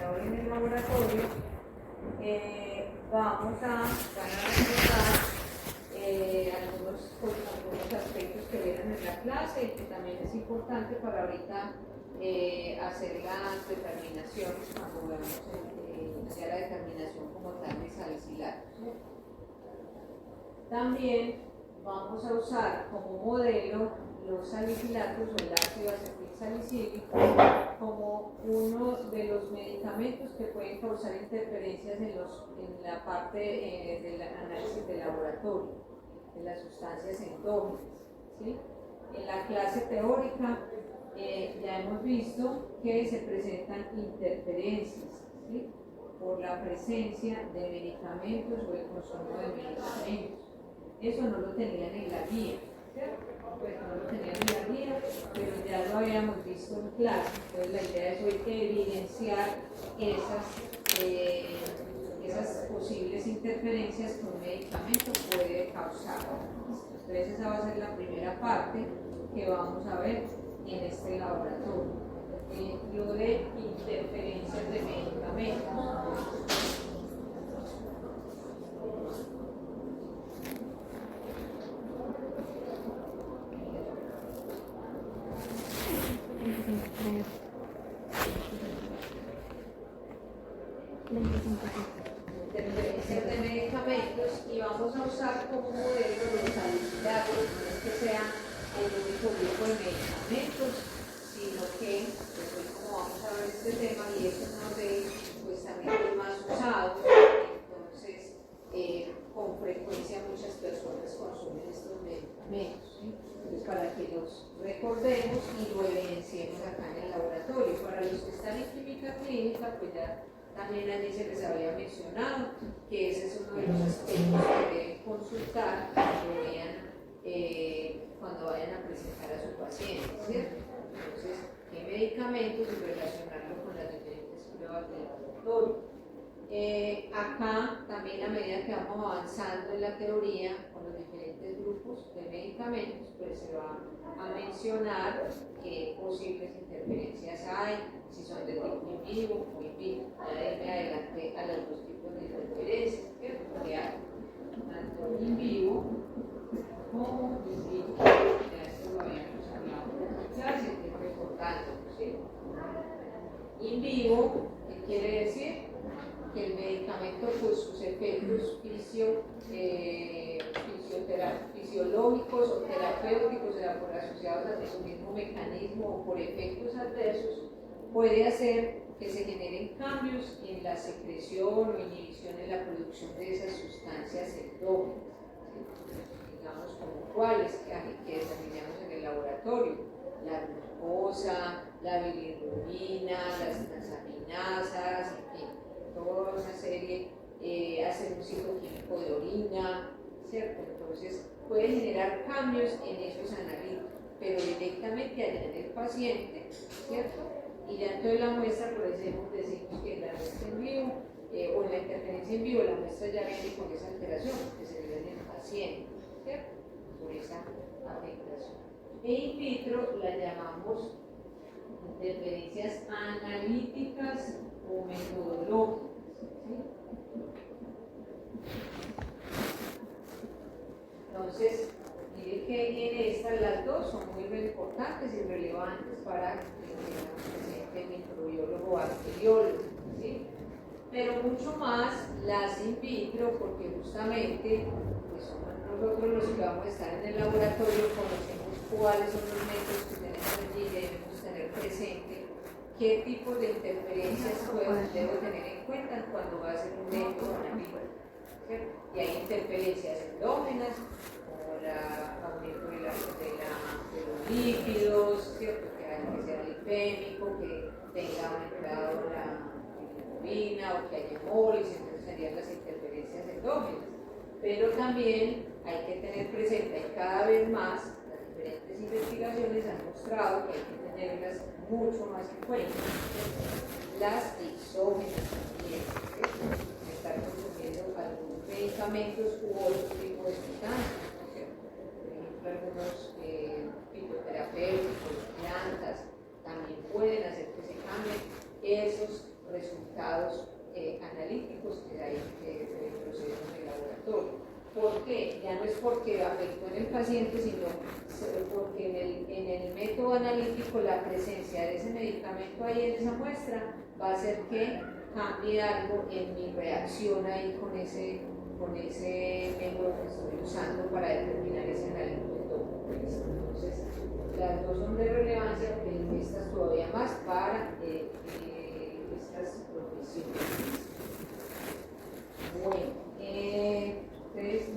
ahora en el laboratorio, vamos a recordar algunos aspectos que vieron en la clase y que también es importante para ahorita hacer las determinaciones cuando veamos ya la determinación como tal de salicilatos. También vamos a usar como modelo los salicilatos o el ácido acetilsalicílico como uno de los medicamentos que pueden causar interferencias en la parte del análisis de laboratorio de las sustancias endógenas, ¿sí? En la clase teórica ya hemos visto que se presentan interferencias, ¿sí? Por la presencia de medicamentos o el consumo de medicamentos. Eso no lo tenían en la guía, ¿cierto? Pues no lo tenían en la guía, pero ya lo habíamos visto en clase. Entonces la idea es hoy evidenciar esas posibles interferencias que un medicamento puede causar. Entonces esa va a ser la primera parte que vamos a ver en este laboratorio. Lo de interferencias de medicamentos. Interferencias de medicamentos, y vamos a usar como modelo los salicilatos, no es que sea el único grupo de medicamentos, sino que pues hoy como vamos a ver este tema y es uno de pues también los más usados, entonces con frecuencia muchas personas consumen estos medicamentos, ¿sí? Entonces para que los recordemos y lo evidenciemos acá en el laboratorio. Para los que están en química clínica, pues ya también allí se les había mencionado que ese es uno de los aspectos que deben consultar cuando vayan a presentar a su paciente, ¿cierto? Entonces, ¿qué medicamentos y relacionarlo con las diferentes pruebas del laboratorio? Acá también a medida que vamos avanzando en la teoría con los diferentes grupos de medicamentos, pues se va a mencionar qué posibles interferencias hay, si son de tipo in vivo o in vitro. Ya me adelanté a los dos tipos de interferencias, ¿cierto? Que hay tanto in vivo como in vitro. Ya esto lo habíamos hablado en la clase, que es recordando, ¿sí? In vivo, ¿qué quiere decir? Que el medicamento, pues sus efectos fisiológicos o terapéuticos asociados a su mismo mecanismo o por efectos adversos, puede hacer que se generen cambios en la secreción o inhibición en la producción de esas sustancias endógenas, ¿sí? Digamos como cuáles que determinamos en el laboratorio: la glucosa, la bilirrubina, las transaminasas, en fin, toda una serie, hacer un ciclo químico de orina, ¿cierto? Entonces puede generar cambios en esos analíticos, pero directamente allá en el paciente, ¿cierto? Y ya entonces la muestra, por ejemplo, decimos que la muestra en vivo o en la interferencia en vivo, la muestra ya viene con esa alteración, que se ve en el paciente, ¿cierto? Por esa afectación. E in vitro la llamamos interferencias analíticas o metodológicas, ¿sí? Entonces, miren que en estas las dos son muy importantes y relevantes para el paciente microbiólogo o bacteriólogo, ¿sí? Pero mucho más las in vitro, porque justamente pues somos nosotros los que vamos a estar en el laboratorio, conocemos cuáles son los métodos que tenemos allí y debemos tener presente qué tipo de interferencias debo tener en cuenta cuando va a ser un método analítico, ¿cierto? Y hay interferencias endógenas, como el aumento de los lípidos, ¿cierto? Que sea lipémico, que tenga aumentado la bilirrubina o que haya hemólisis, entonces serían las interferencias endógenas. Pero también hay que tener presente, y cada vez más las diferentes investigaciones han mostrado que hay que tenerlas mucho más en cuenta, las exógenas también, estar consumiendo algunos medicamentos u otro tipo de sustancias, por ejemplo algunos fitoterapéuticos, plantas, también pueden hacer que se cambien esos resultados analíticos que hay que proceden en el laboratorio. ¿Por qué? Ya no es porque afectó en el paciente, sino porque en el método analítico la presencia de ese medicamento ahí en esa muestra va a hacer que cambie algo en mi reacción ahí con ese método que estoy usando para determinar ese analítico. Entonces, las dos son de relevancia, pero estas todavía más para estas profesiones. Bueno, entonces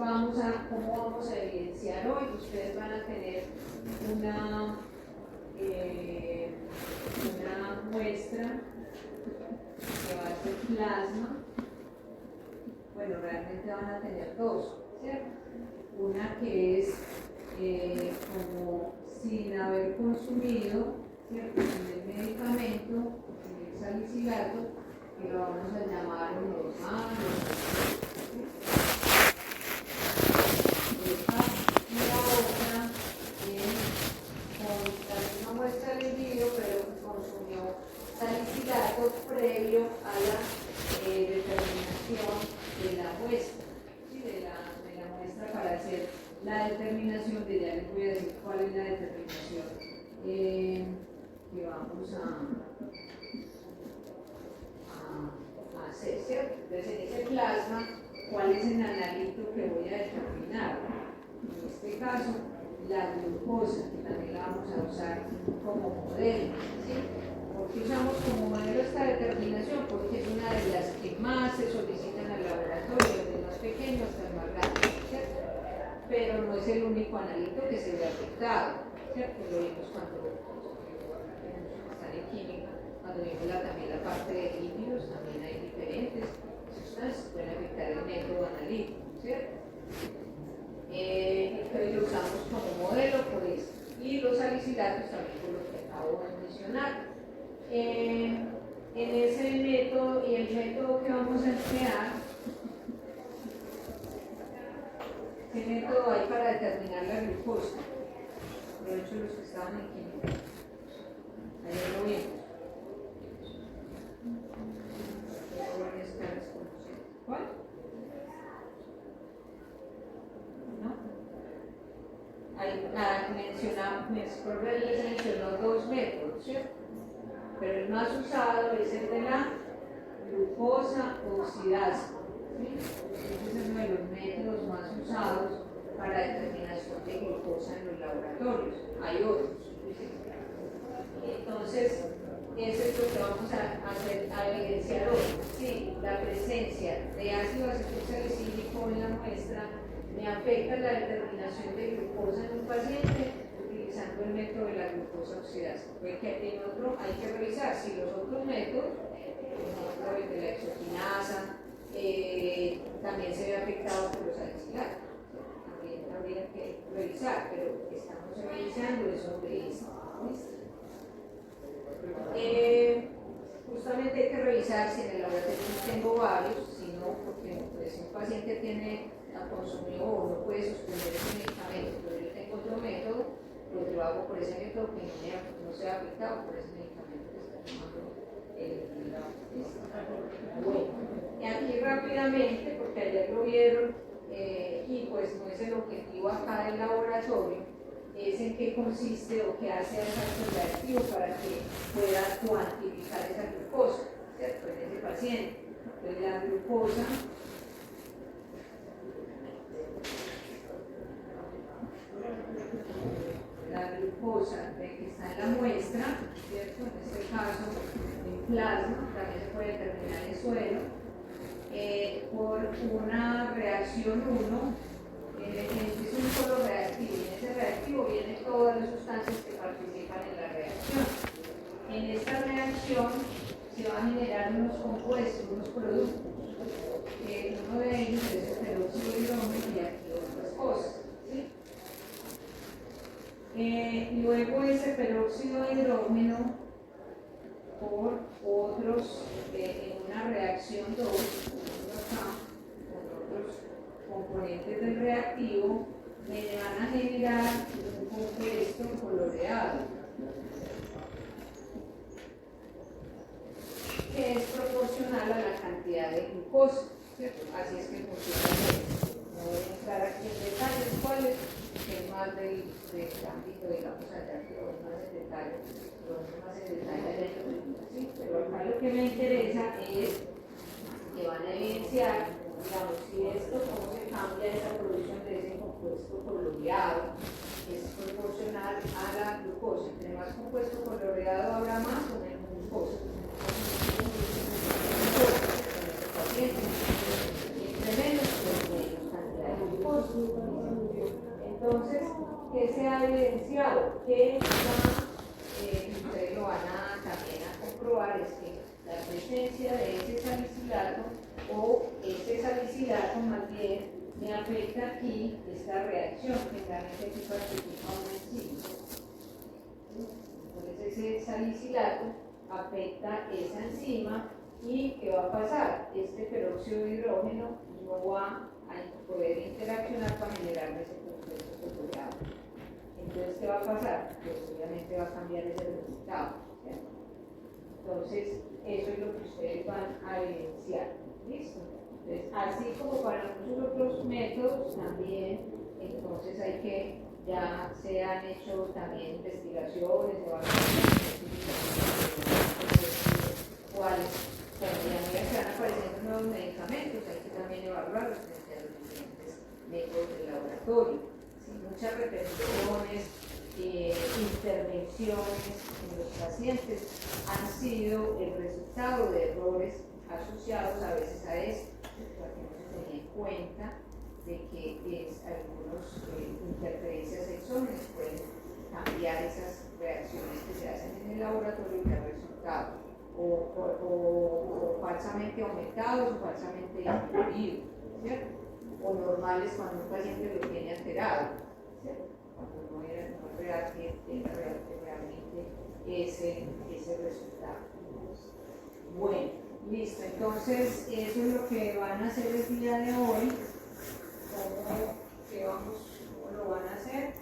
¿cómo vamos a evidenciar hoy? Ustedes van a tener una muestra que va a ser plasma. Bueno, realmente van a tener dos, ¿cierto? Una que es como sin haber consumido, ¿cierto?, el medicamento, el salicilato, que lo vamos a llamar normal. Y la otra es con la misma muestra del individuo, pero que consumió salicilato previo a la determinación de la muestra, ¿sí?, de la muestra para hacer la determinación de, ya les voy a decir cuál es la determinación que vamos a hacer, ¿cierto? Entonces, en ese plasma, ¿cuál es el analito que voy a determinar? En este caso, la glucosa, que también la vamos a usar como modelo, ¿sí? ¿Por qué usamos como modelo esta determinación? Porque es una de las que más se solicitan al laboratorio, desde el más pequeño hasta el más grande, ¿cierto? Pero no es el único analito que se ve afectado, ¿cierto? Lo vimos cuando están en química, cuando vimos también la parte de lípidos, también hay diferentes sustancias que pueden afectar el método analítico, ¿cierto? Entonces lo usamos como modelo por eso. Y los salicilatos también por lo que acabo de mencionar. En ese método y el método que vamos a emplear, ¿qué método hay para determinar la glucosa? Aprovecho los que estaban en química. Ayer lo vimos. ¿Cuál? Les mencionó dos métodos, ¿cierto? Pero el más usado es el de la glucosa oxidasa, ¿sí? Este es uno de los métodos más usados para determinación de glucosa en los laboratorios. Hay otros, ¿sí? Entonces, eso es lo que vamos a evidenciar hoy. Sí, la presencia de ácido acetilsalicílico en la muestra me afecta la determinación de glucosa en un paciente utilizando el método de la glucosa oxidasa. Porque en otro hay que revisar si los otros métodos, por ejemplo el de la exogenasa, también se ve afectado por los salicilatos. También habría que revisar, pero estamos revisando eso de esto. Justamente hay que revisar si en el laboratorio tengo varios, si no, porque pues, un paciente tiene consumido o no puede suspender ese medicamento, pero yo tengo otro método, pues lo hago por ese método que no sea afectado por ese medicamento que está tomando bueno, y aquí rápidamente, porque ayer lo vieron, y pues no es el objetivo acá del laboratorio, es en qué consiste o qué hace el factor reactivo para que pueda cuantificar esa glucosa, ¿cierto?, en ese paciente. Entonces la glucosa que está en la muestra, ¿cierto?, en este caso en plasma, también se puede determinar en suelo, por una reacción 1. Es un solo reactivo y en ese reactivo vienen todas las sustancias que participan en la reacción. En esta reacción se van a generar unos compuestos, unos productos. Uno de ellos es el peróxido de hidrógeno y aquí otras cosas, ¿sí? Luego ese peróxido de hidrógeno por otros, en una reacción 2, acá, con otros componentes del reactivo, me van a generar un compuesto coloreado que es proporcional a la cantidad de glucosa, ¿cierto? Así es que funciona. No voy a entrar aquí en detalles cuáles, que es más del ámbito, digamos, allá, pero más en detalle, allá, ¿sí? Pero acá lo que me interesa es que van a evidenciar, digamos, si esto, cómo se cambia esa producción de ese compuesto coloreado, es proporcional a la glucosa. Entre más compuesto coloreado habrá más o menos glucosa. Entre menos, pues menos cantidad de glucosa. Entonces, ¿qué se ha evidenciado? Que ustedes lo van a también a comprobar, es que la presencia de ese salicilato o ese salicilato más bien me afecta aquí esta reacción que realmente aquí participa una enzima. Entonces ese salicilato afecta esa enzima y ¿qué va a pasar? Este peróxido de hidrógeno no va a poder interaccionar para generar ese compuesto coloreado. Entonces, ¿qué va a pasar? Pues obviamente va a cambiar ese resultado, ¿cierto? Entonces, eso es lo que ustedes van a evidenciar. ¿Listo? Entonces, así como para muchos otros métodos, también, entonces hay que, ya se han hecho también investigaciones, cuáles, cuando ya me van apareciendo nuevos medicamentos, hay que también evaluarlos frente a los diferentes métodos del laboratorio. ¿Sí? Muchas repeticiones, intervenciones en los pacientes han sido el resultado de errores asociados a veces a esto, porque no se tenía en cuenta de que algunas interferencias exógenas pueden cambiar esas reacciones que se hacen en el laboratorio y el resultado, o falsamente aumentados o falsamente disminuidos, ¿cierto? O normales cuando un paciente lo tiene alterado, ¿cierto? Cuando no es real que tenga realmente ese resultado. Bueno, listo, entonces eso es lo que van a hacer el día de hoy. ¿Cómo lo van a hacer?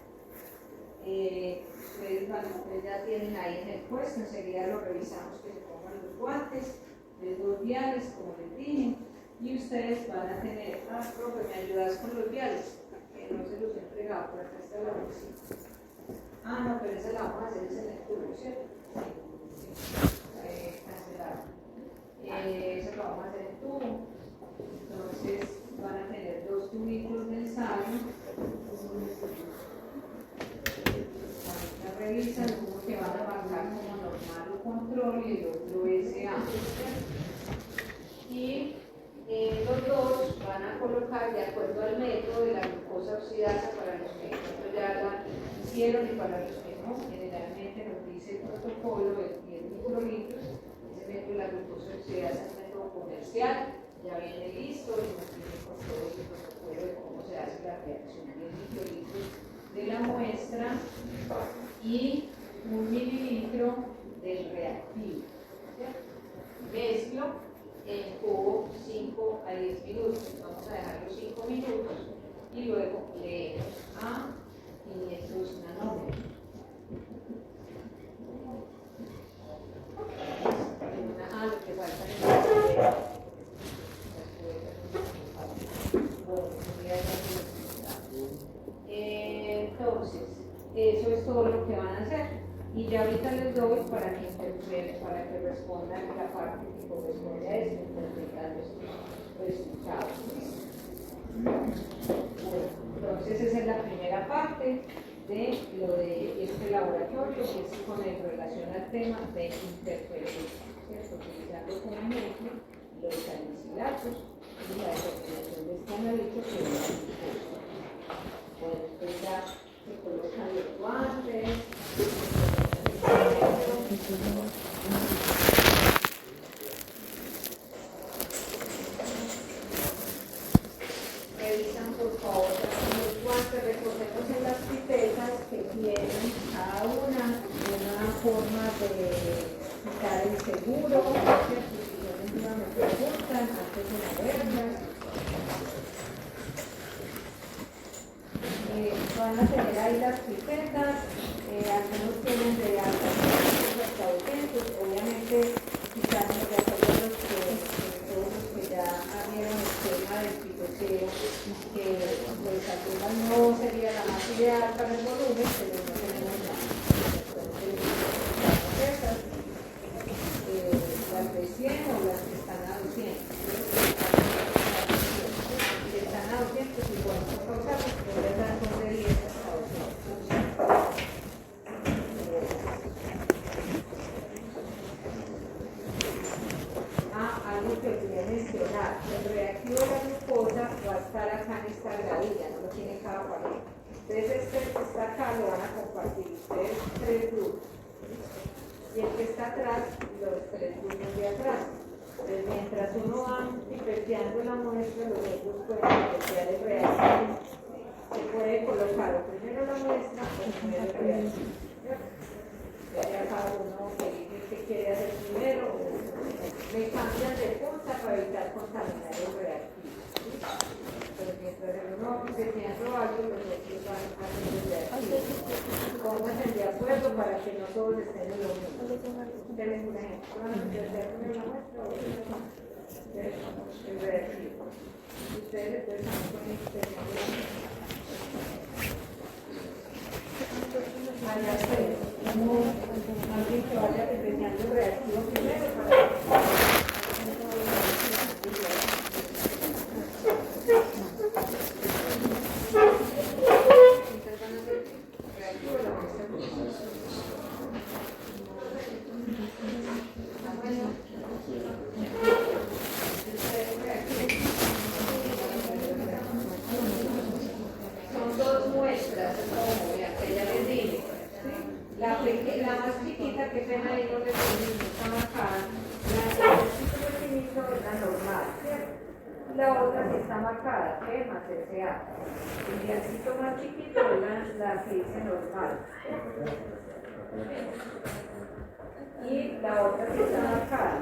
Ustedes ya tienen ahí en el puesto, enseguida lo revisamos que se pongan los guantes, de 2 viales, como les dije, y ustedes van a tener, profe, ¿me ayudas con los viales? Que no se los he entregado, por acá está la bolsita. No, pero esa la vamos a hacer en el tubo, ¿cierto? Sí, cancelado. Eso lo vamos a hacer en tubo. Entonces van a tener 2 tubitos de ensayo. Ahorita revisan uno que van a marcar como normal o control y el otro SA. Y los dos van a colocar de acuerdo al método de la glucosa oxidasa para los que ya la hicieron y para los que no, generalmente nos dice el protocolo de 10 microlitros. Ese método de la glucosa oxidasa es un método comercial, ya viene listo y nos tiene con todo el protocolo de cómo se hace la reacción. 10 microlitros de la muestra y 1 mililitro del reactivo. Mezclo en cubo 5 a 10 minutos. Vamos a dejar los 5 minutos y luego leemos a 500 nanómetros. Lo que falta entonces, eso es todo lo que van a hacer. Y ya ahorita les doy para que respondan la parte que corresponde a esto, interpretar los resultados. Bueno, entonces esa es la primera parte de lo de este laboratorio, que es con relación al tema de interferencia, ¿cierto? Utilizando como ejemplo los salicilatos y la determinación de este analito que es la glucosa. Bueno, después ya se colocan los guantes. Revisan por favor los guantes, recordemos en las pipetas que tienen cada una forma de quitar el seguro, si me preguntan antes de moverlas. Van a tener ahí las pipetas, algunos tienen de hasta 200, obviamente quizás no de acuerdo a los que así de alta en el volumen, pero no tenemos nada. Las de 100 o las que están a 200. Si están a 200, igual no toca, porque voy a dar con de 10 hasta 200. Algo que olvidé mencionar, el reactivo de la glucosa va a estar acá en esta gradilla, no lo tiene cada pared. Entonces este que está acá lo van a compartir ustedes 3 grupos. Y el que está atrás, los 3 grupos de atrás. Entonces mientras uno va pipeteando la muestra, los otros pueden pipetear el reactivo. Se puede colocar primero la muestra o primero el reactivo. Ya cada uno que dice que quiere hacer primero, me cambian de punta para evitar contaminar el reactivo. Pero mientras uno va pipeteando algo, los otros van haciendo el reactivo. Pónganse de acuerdo para que no todos estén en lo mismo. Ustedes, por ejemplo, van a pipetear primero la muestra o el reactivo. Ustedes después también pueden pipetear la muestra. Allá ustedes. Alguien que vaya pipeteando el reactivo primero para... Son 2 muestras, como ya les dije. La más chiquita, que pena ahí no le está marcada, la pequeñito es la normal, ¿cierto? La otra que está marcada, E más SA. El diancito más chiquito es la que dice normal. Y la otra que está marcada.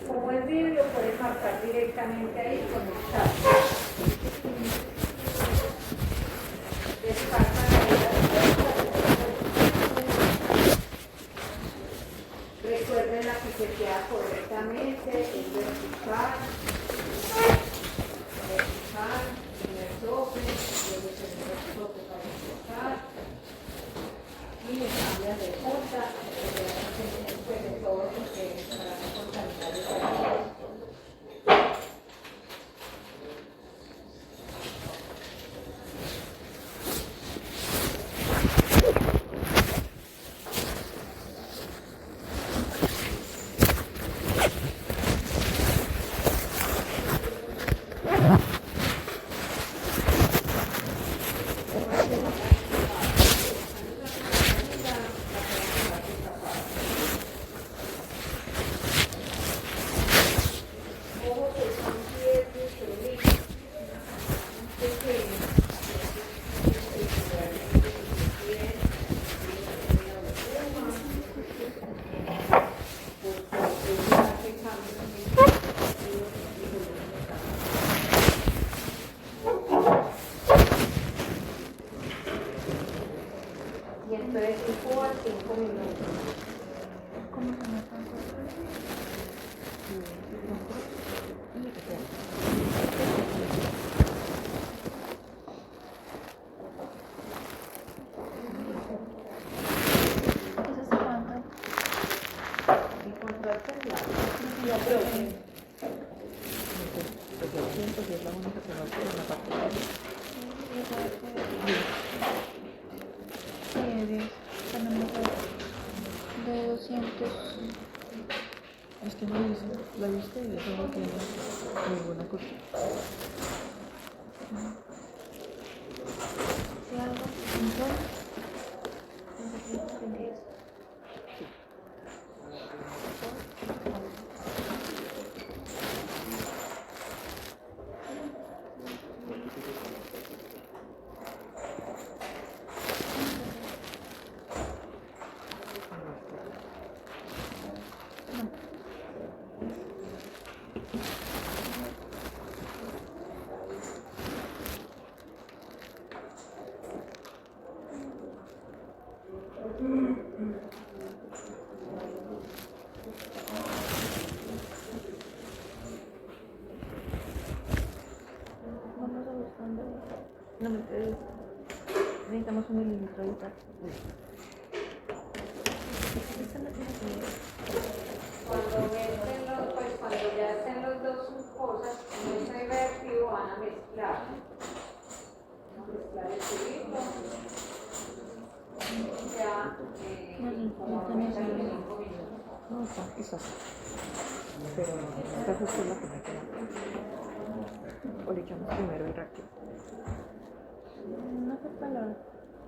Como es vidrio, puedes marcar directamente ahí con el chat. Recuerden la pipeteada correctamente, es vertical, primer tope, luego segundo tope para empezar, y me cambian de punta, después de todo porque para no contaminar el reactivo. Y entonces incuba 5 minutos. ¿Cómo se llama? Eso se manda. Y contrato el lado. Ya creo que. Porque el tiempo es la única que no puede en la parte de arriba. Sí, 10. Tenemos de 200. Es que no dice, la viste y eso no tiene ninguna cosa. Si algo, entonces, una limitadita. Esta no tiene que Cuando ya estén los dos cosas, en este reactivo van a mezclar. Van a mezclar el cilindro. Ya, como 45 minutos. no, está. Pero esta justo es la que me queda. O le echamos primero el reactivo. No sé para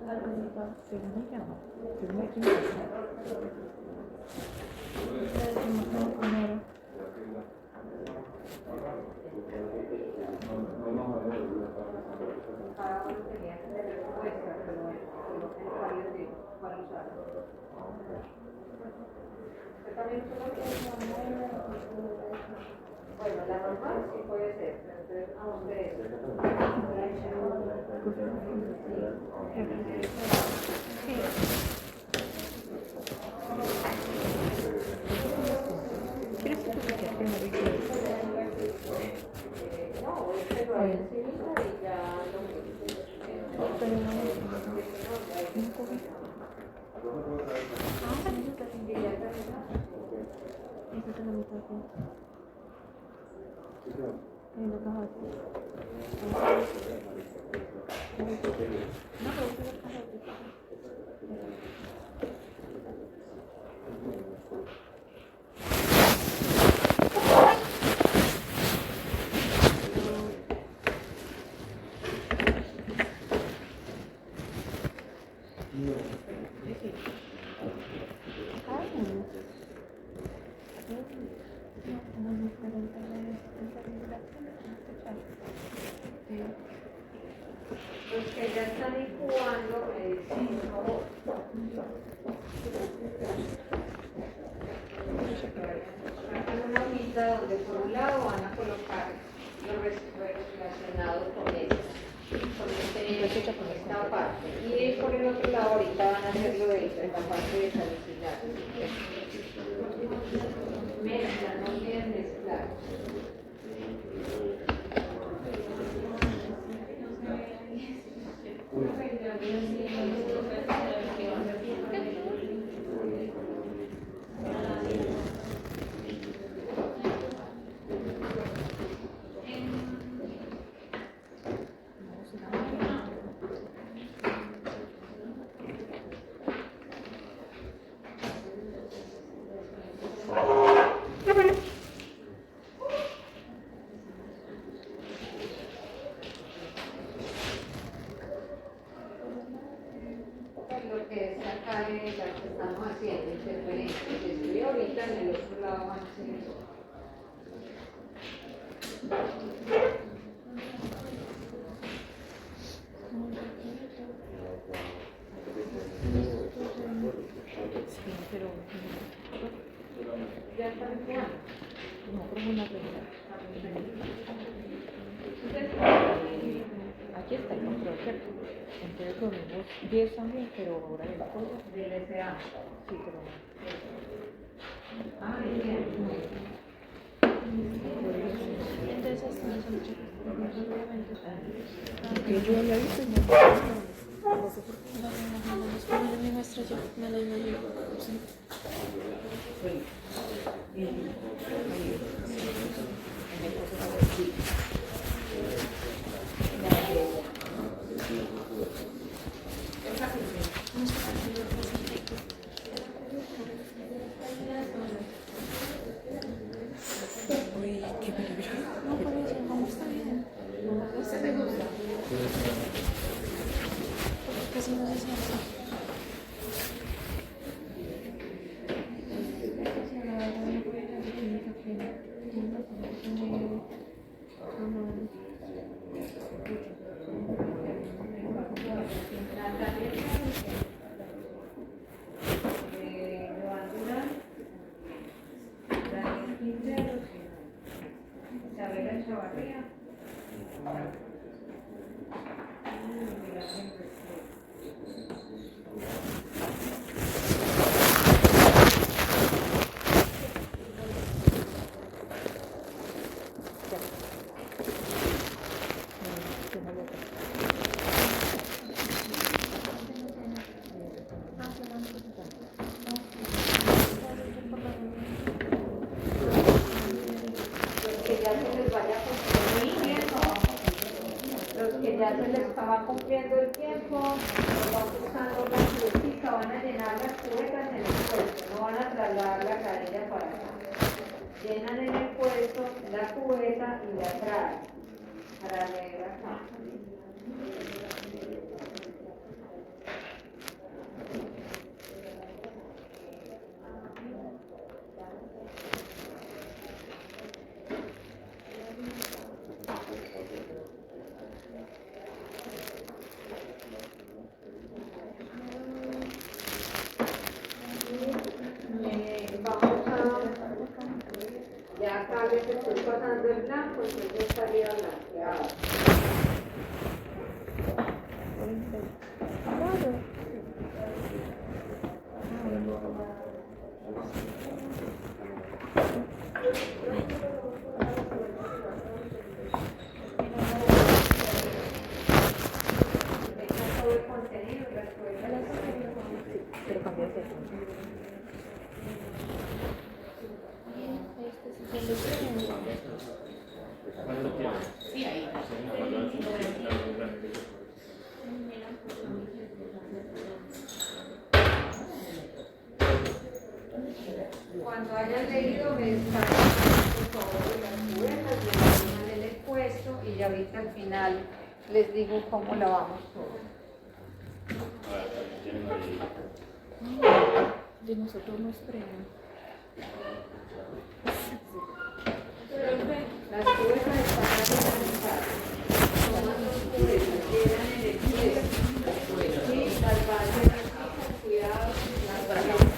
la resultado. Según ella no. Según aquí no. Primero. Cada uno tenía que tener respuesta, pero coloquen cuáles de cuál usar. ¿Usted también usa la que bueno, la normal sí puede ser, pero entonces a dónde ¿Quieres que te quede primero y yo? no, este lo hay encima y ya lo Pero no, un poquito. Esta es la mitad aquí. Y lo cajas aquí. No, pero usted lo cajas aquí. los que ya están incubando, no. Sacan una hojita donde por un lado van a colocar los relacionados con esta parte y por el otro lado ahorita van a hacer lo de la parte de salicilado. Mezcla, no olviden mezclar. Lo que es acá en la que estamos haciendo interferencias, estoy ahorita en el otro lado van a hacer eso. Sí, pero Ya está empezando. no como una regla. Aquí está el control, ¿cierto? Entonces lo mismo 10 también, pero ahora el pollo. Del SA. Sí, pero Ah, bien. entonces que yo había visto y no sé por qué. No, mi maestra yo me la iba a llevar. Sí. Uy, qué peligro. No, por eso, ¿cómo está bien? ¿Este te gusta? Porque casi no se siente. Isabela Chavarría. cumpliendo el tiempo, van buscando la cubeta, van a llenar las cubetas en el puesto, no van a trasladar la carilla para acá. Llenan en el puesto la cubeta y la traen para leer acá. Vamos a... Ya acá les estoy pasando el blanco, entonces estaría blanqueado. Todo el contenido, las cosas. Pero cambiaste. Sí, ahí. Cuando hayan leído, me descargan por favor las cubetas, me llenan en el puesto y ya ahorita al final les digo cómo lavamos todo. De nosotros nos frenan. Las cubetas están organizadas. Toman dos cubetas, llenan en el puesto. Sí, las bases, con cuidado, las bases.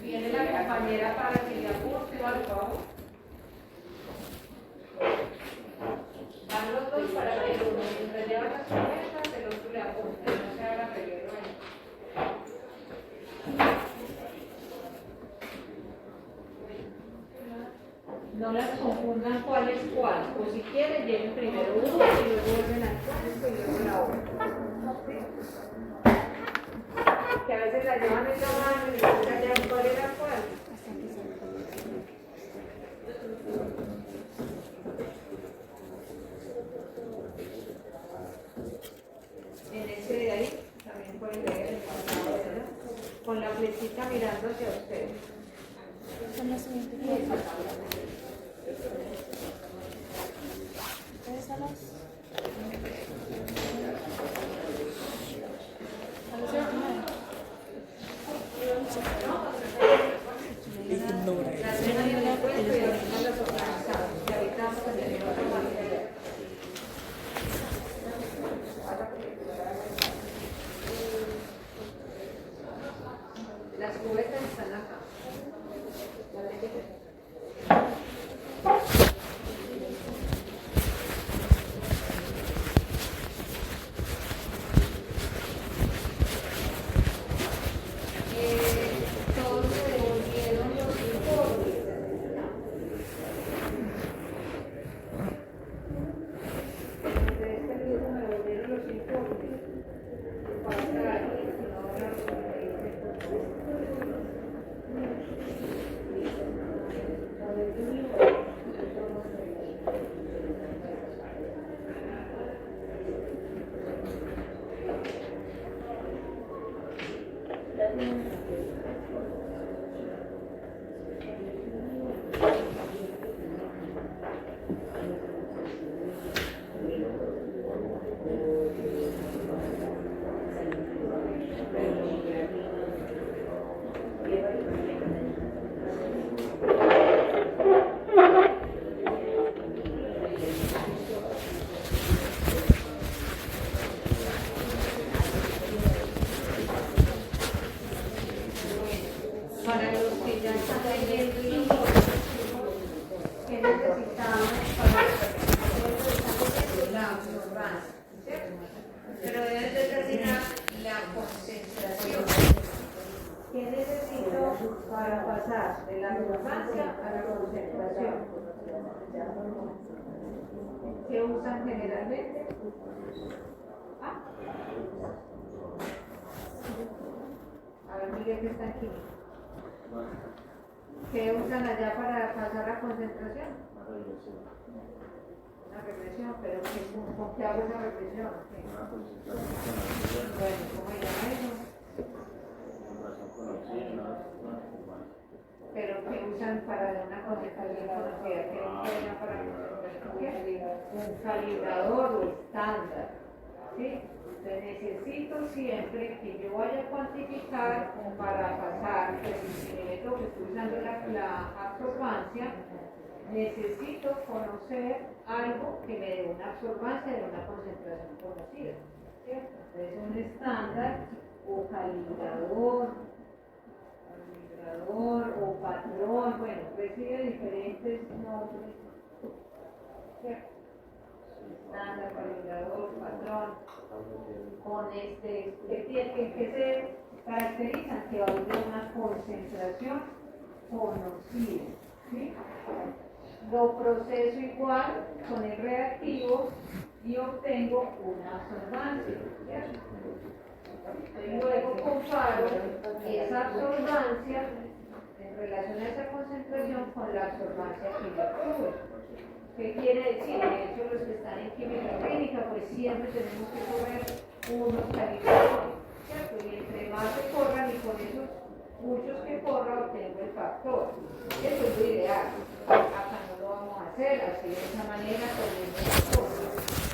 Viene la compañera para que le aporte, por favor. Van los dos para que uno mientras lleva las cubetas, el otro le aporte, no se haga peligro ahí. No las confundan cuál es cuál, o si quieren lleven primero uno y luego vuelven al cuarto y luego la otra. Que a veces la llevan en la mano y después la llevan cuál era cuál. En ese de ahí también pueden leer el pasado, ¿verdad? Con la flechita mirando hacia ustedes. Son las siguientes fotos. ¿Ustedes a las? La cena y el puesto y ahorita los organizamos. Y ahorita vamos a tener otro material. Las cubetas están acá. Todos se devolvieron los informes. De este mismo me devolvieron los informes. Para los que ya están leyendo el informe, que necesitamos para los absorbantes, ¿cierto? Pero deben de para pasar de la absorbancia a la concentración. ¿Qué usan generalmente? Ah. A ver, Miguel, que está aquí. ¿Qué usan allá para pasar a concentración? Una represión, pero ¿con qué hago esa represión? Bueno, ¿cómo se llama eso? Pero ¿qué usan para una concentración conocida? ¿Qué usan para concentración? Un calibrador o estándar. ¿Sí? Entonces necesito siempre que yo vaya a cuantificar para pasar, pues, si me meto que estoy usando la absorbancia, necesito conocer algo que me dé una absorbancia de una concentración conocida, ¿cierto? Entonces un estándar o calibrador o patrón, bueno, recibe diferentes nombres, ¿cierto? Estándar, calibrador, patrón, con que se caracterizan que va a haber una concentración conocida, ¿sí? Lo proceso igual con el reactivo y obtengo una absorbancia, ¿cierto? Y luego comparo esa absorbancia en relación a esa concentración con la absorbancia que yo obtuve. ¿Qué quiere decir? De hecho, los que están en química clínica, pues siempre tenemos que correr unos calibradores, ¿cierto? Y entre más se corran y con esos muchos que corra obtengo el factor. Eso es lo ideal. Acá no lo vamos a hacer así de esa manera con el factor.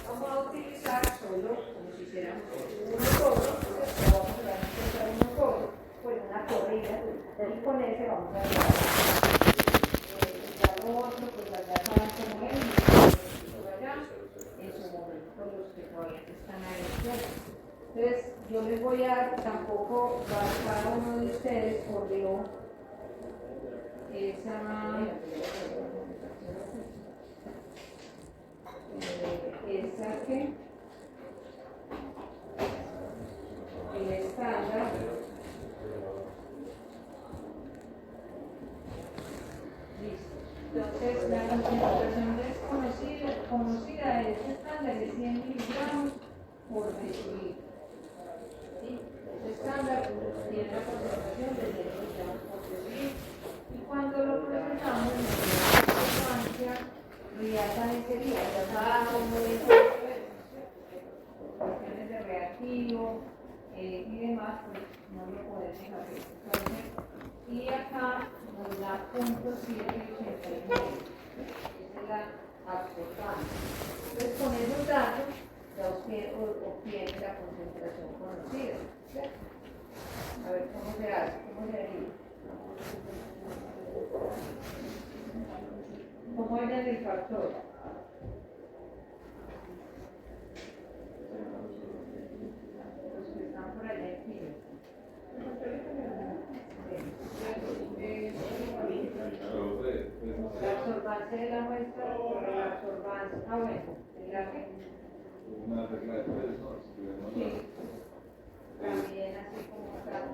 Vamos a utilizar solo como si hiciéramos uno solo, entonces vamos a empezar uno solo, pues una corrida, y con ese vamos a hacer otro, pues allá saben cómo es, y allá, en su momento los que todavía están ahí, ¿cierto? Entonces, yo les voy a tampoco dar cada uno de ustedes por esa que el estándar listo. Entonces, la concentración conocida de este estándar es 100 miligramos por decilitro. ¿Sí? Este estándar tiene la concentración de 100 miligramos por decilitro. Y cuando lo procesamos, nuestra absorbancia inmediatamente sería, ya sabemos cómo es cuestiones de reactivo y demás, pues no lo podemos hacer. Entonces, y acá nos da .789. Esa es la absorbancia. Entonces, con esos datos, ya usted obtiene la concentración conocida, ¿cierto? A ver cómo se hace, cómo se haría. ¿Cómo hallan el factor? Los que están por allá en química. La absorbancia de la muestra por la absorbancia. Ah, bueno, ¿de la qué? Una regla de tres, ¿no? Sí. También así como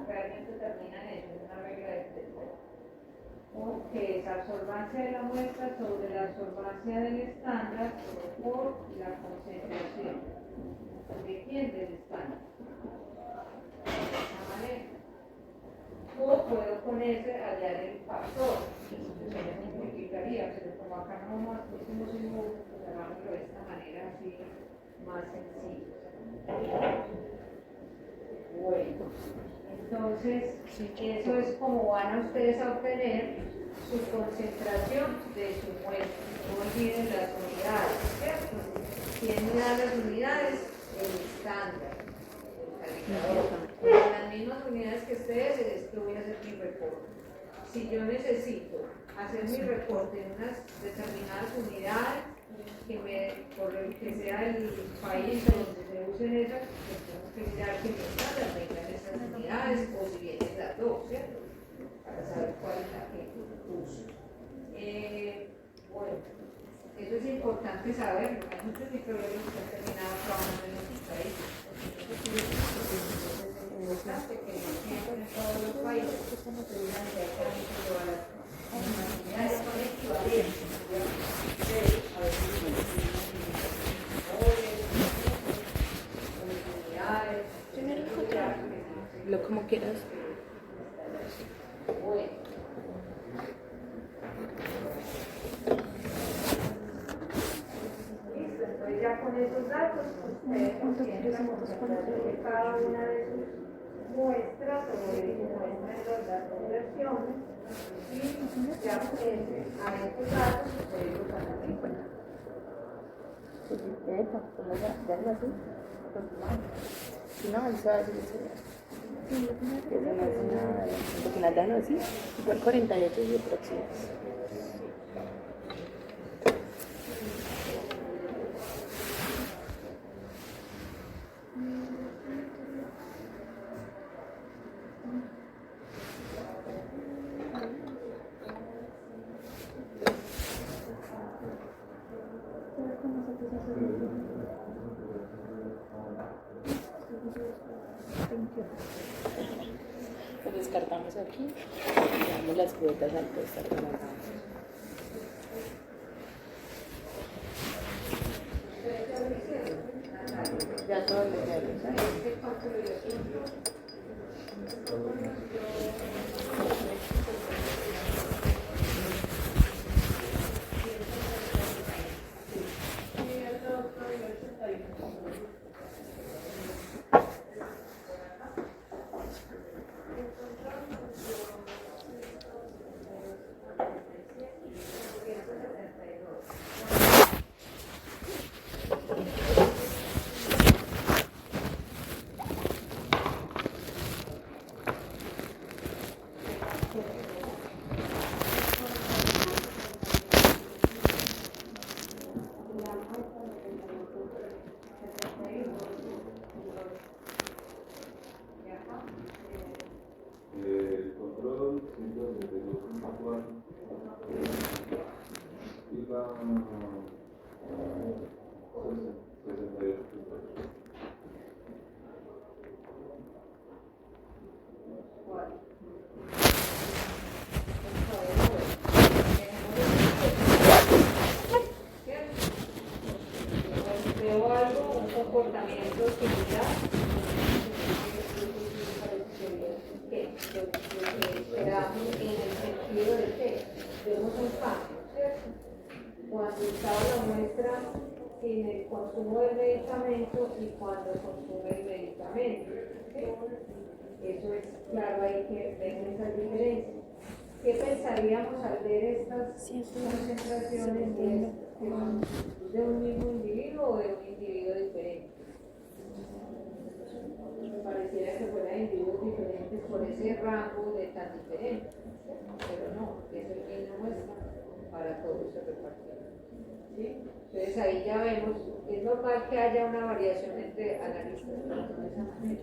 realmente termina en eso, una regla de tres. O que es absorbancia de la muestra sobre la absorbancia del estándar por la concentración. ¿De quién? Del estándar. De esa manera. O puedo ponerse a hallar el factor. Entonces se me multiplicaría, pero como acá no hicimos un modo, pues hagámoslo de esta manera así más sencilla. Bueno, entonces eso es como van a ustedes a obtener su concentración de su muestra. No olviden las unidades, ¿cierto? ¿Quién me da las unidades? El estándar, el calibrador. Con las mismas unidades que ustedes, yo voy a hacer mi reporte. Si yo necesito hacer mi reporte en unas determinadas unidades, que sea el país donde se usen esas, pues tengo que mirar que mi estándar tenga esas unidades o si vienen las dos, ¿cierto? Para saber cuál es la que uso. Bueno, eso es importante saberlo. Hay muchos microbiólogos que han terminado trabajando en otros países. importante que no siempre en todos los países se usan directamente todas las maquinarias con equivalencia. A veces Primero encontrar lo como quieras. bueno. Listo, entonces ya con esos datos, ustedes consideran de cada una de sus muestras o de muestran las dos versiones y ya a estos datos ustedes los analizan. Si no, él se va a decir eso no es nada, porque las dan así, igual 48 y próximas. Pues descartamos aquí, damos las cuotas al costar de la ya todo lo realizamos. El control 162.4 iba 68.8. Veo algo, un comportamiento similar que esperamos en el sentido de que vemos un cambio, ¿cierto? Cuando estaba la muestra sin el consumo del medicamento y cuando consume el medicamento, ¿sí? Eso es claro, hay que ver esas diferencias. ¿Qué pensaríamos al ver estas concentraciones de un mismo individuo o de un individuo diferente? Pareciera que fueran individuos diferentes por ese rango de tan diferente, pero no, es el mismo muestra para todos se repartió. ¿Sí? Entonces ahí ya vemos, es normal que haya una variación entre analistas de esa manera.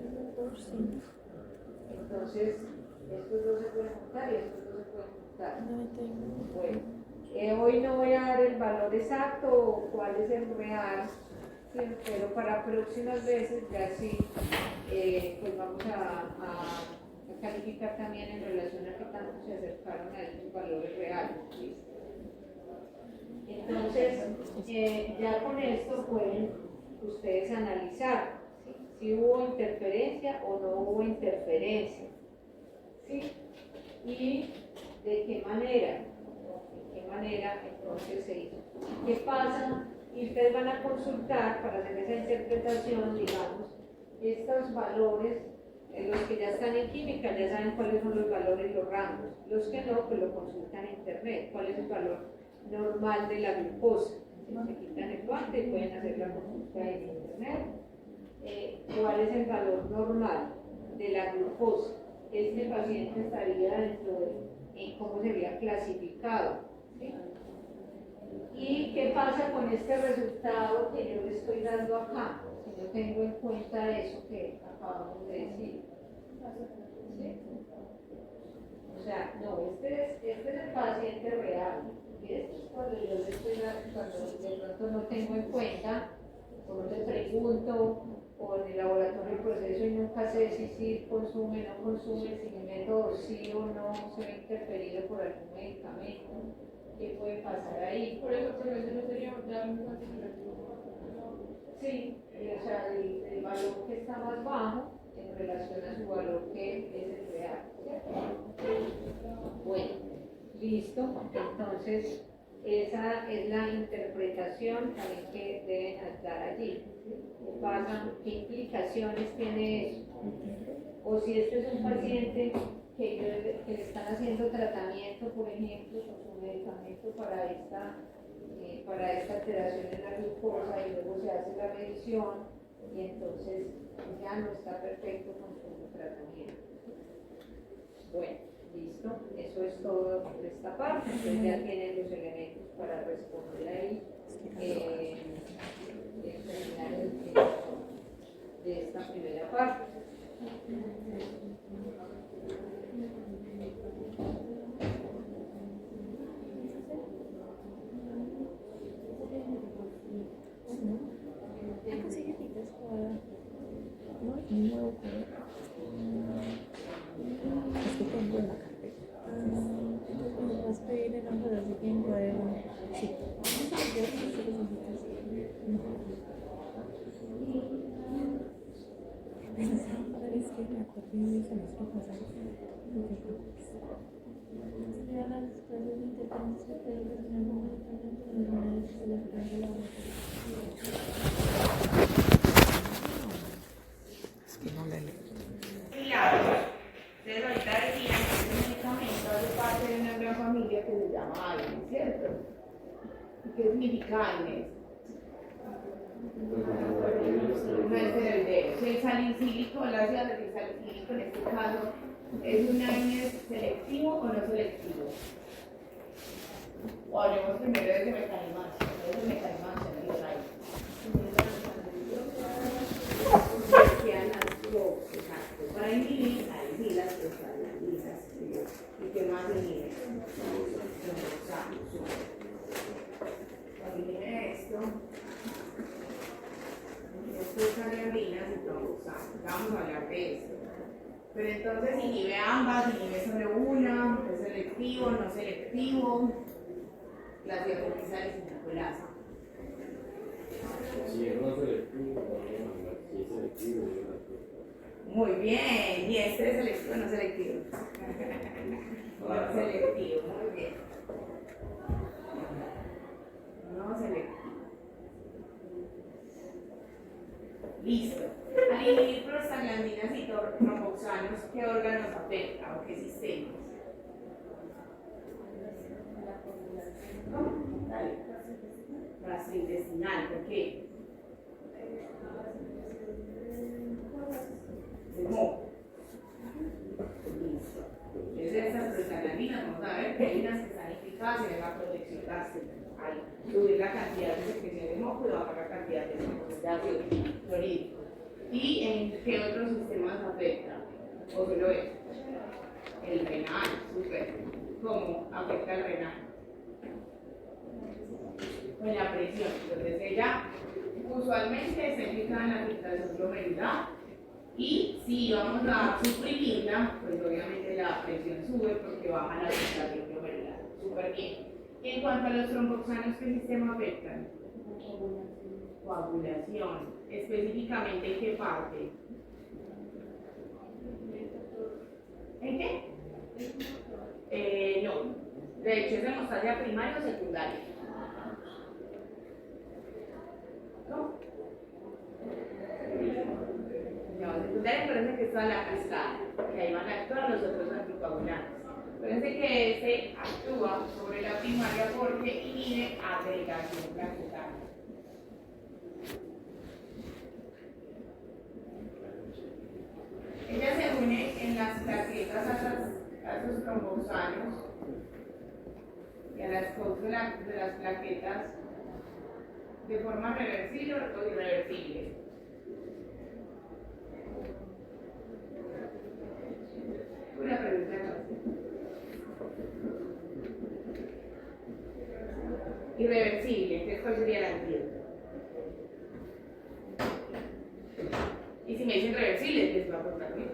Entonces, estos dos se pueden juntar y estos dos se pueden juntar. Bueno, hoy no voy a dar el valor exacto o cuál es el real, ¿sí? Pero para próximas veces ya sí, pues vamos a calificar también en relación a qué tanto se acercaron a esos valores reales. ¿Sí? Entonces, ya con esto pueden ustedes analizar si hubo interferencia o no hubo interferencia, ¿sí? Y de qué manera entonces se hizo. ¿Qué pasa? Y ustedes van a consultar para hacer esa interpretación, digamos, estos valores, los que ya están en química ya saben cuáles son los valores, los rangos. Los que no, pues lo consultan en internet, cuál es el valor normal de la glucosa. Se quitan el guante y pueden hacer la consulta en internet. ¿Cuál es el valor normal de la glucosa? Este paciente estaría dentro de cómo sería clasificado, ¿sí? ¿Y qué pasa con este resultado que yo le estoy dando acá? Si no tengo en cuenta eso que acabamos de decir, ¿sí? O sea, no, este es el paciente real, y esto es cuando yo le estoy dando, cuando de pronto no tengo en cuenta, o no le pregunto o en el laboratorio el proceso y nunca sé si consume o no consume, si mi método sí o no se ve interferido por algún medicamento, ¿qué puede pasar ahí? Por eso, pero eso no sería ya un cuantificativo. Sí, o sea, el valor que está más bajo en relación a su valor que es el real, ¿cierto? Bueno, listo, entonces esa es la interpretación también que deben dar allí. ¿Qué pasa? ¿Qué implicaciones tiene eso? O si este es un paciente que le están haciendo tratamiento, por ejemplo, con su medicamento para esta alteración en la glucosa y luego se hace la medición y entonces ya no está perfecto con su tratamiento. Bueno, listo, eso es todo de esta parte, entonces ya tienen los elementos para responder ahí terminar el tiempo de esta primera parte. Un nuevo cuaderno. Es que tengo en la carpeta. Entonces me vas a pedir el nombre de alguien en cuaderno. Sí. Es que me acordé de eso, no pasa. No te preocupes. Ya las clases de interferencia pero que se llaman medicamentos de la laboratorio. Es que no le leo. Ustedes ahorita decían que este medicamento hace parte de una gran familia que se llama AINES, ¿cierto? ¿Y qué significa AINES? No es esteroideo. Si el salicylico, el ácido salicílico en este caso, ¿es un AINES selectivo o no selectivo? O hablemos primero de ese mecanismo de acción. ¿Cuál es el mecanismo de acción de los AINES? Exacto. Para inhibir las prostaglandinas. ¿Y qué más inhibe? Cuando inhibe esto prostaglandinas y tromboxano. Vamos a hablar de esto. Pero entonces inhibe ambas, inhibe solo una, es selectivo, no selectivo, las diacopizas y vinculasa. Si es no selectivo, si es selectivo, Muy bien, y este es selectivo o no selectivo. No selectivo, muy bien. No selectivo. Listo. Al inhibir prostaglandinas y tromboxanos, ¿qué órganos afecta o qué sistemas? ¿Cómo? Dale. Gastrointestinal, ¿por qué? ¿Cómo? Listo. Entonces estas prostaglandinas, vamos a ver que hay unas que están implicadas en la protección gástrica. Hay subir la cantidad de secreción de moco y bajar la cantidad de ácido clorhídrico. ¿Y en qué otros sistemas afecta? ¿O solo es? El renal, súper. ¿Cómo afecta el renal? Con la presión. Entonces ella usualmente está implicada en la filtración glomerular y si vamos a suprimirla, pues obviamente la presión sube porque baja la filtración glomerular. Súper bien. En cuanto a los tromboxanos, ¿qué sistema afectan? Coagulación. Específicamente, ¿en qué parte? ¿En qué? No. De hecho, es hemostasa primaria o secundaria. ¿No? No, secundaria parece que es toda la cascada, que ahí van a actuar los otros anticoagulantes. Fíjense que este actúa sobre la primaria porque inhibe agregación plaquetaria. Ella se une en las plaquetas a sus tromboxanos y a las cópsulas de las plaquetas de forma reversible o irreversible. Una pregunta fácil. Irreversible, entonces ¿cuál sería el antídoto? irreversible, les va a aportar bien.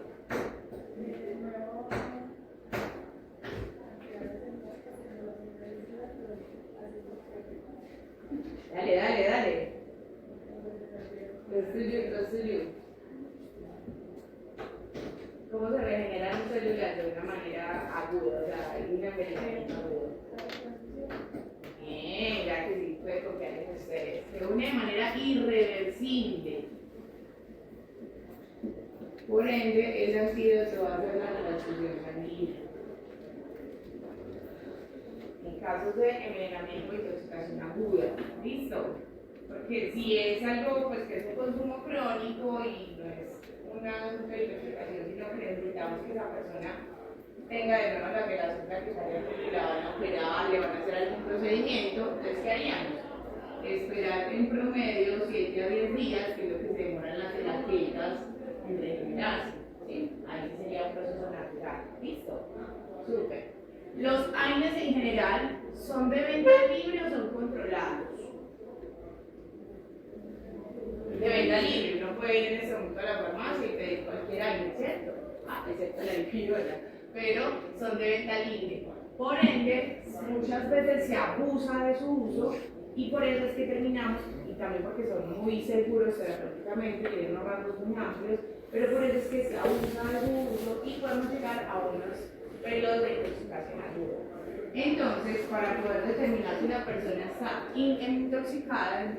Dale, dale, dale. Lo suyo. ¿Cómo se regenera un celular de una manera aguda? O sea, hay un envenenamiento agudo. Bien, ya que sí puede confiar en ustedes. De una manera irreversible. Por ende, el antídoto va a ser la transfusión sanguínea. En casos de envenenamiento o intoxicación aguda, ¿listo? Porque si es algo pues, que es un consumo crónico y no es una superintoxicación, sino que necesitamos que esa persona tenga de nuevo la relación sanitaria y la van a operar, le van a hacer algún procedimiento, entonces ¿qué haríamos? Esperar en promedio 7 a 10 días, que es lo que se demoran las terapeutas en regenerarse, ¿sí? Ahí sería un proceso natural, ¿listo? Súper. ¿Los AINES en general son de venta libre o son controlados? De venta libre, uno puede ir en ese momento a la farmacia y pedir cualquier AINE, ¿cierto? Excepto la liquidora, pero son de venta libre. Por ende, muchas veces se abusa de su uso y por eso es que terminamos, y también porque son muy seguros terapéuticamente, tienen unos rangos muy amplios, pero por eso es que se abusa de su uso y podemos llegar a unos periodos de intoxicación aguda. Entonces, para poder determinar si una persona está intoxicada,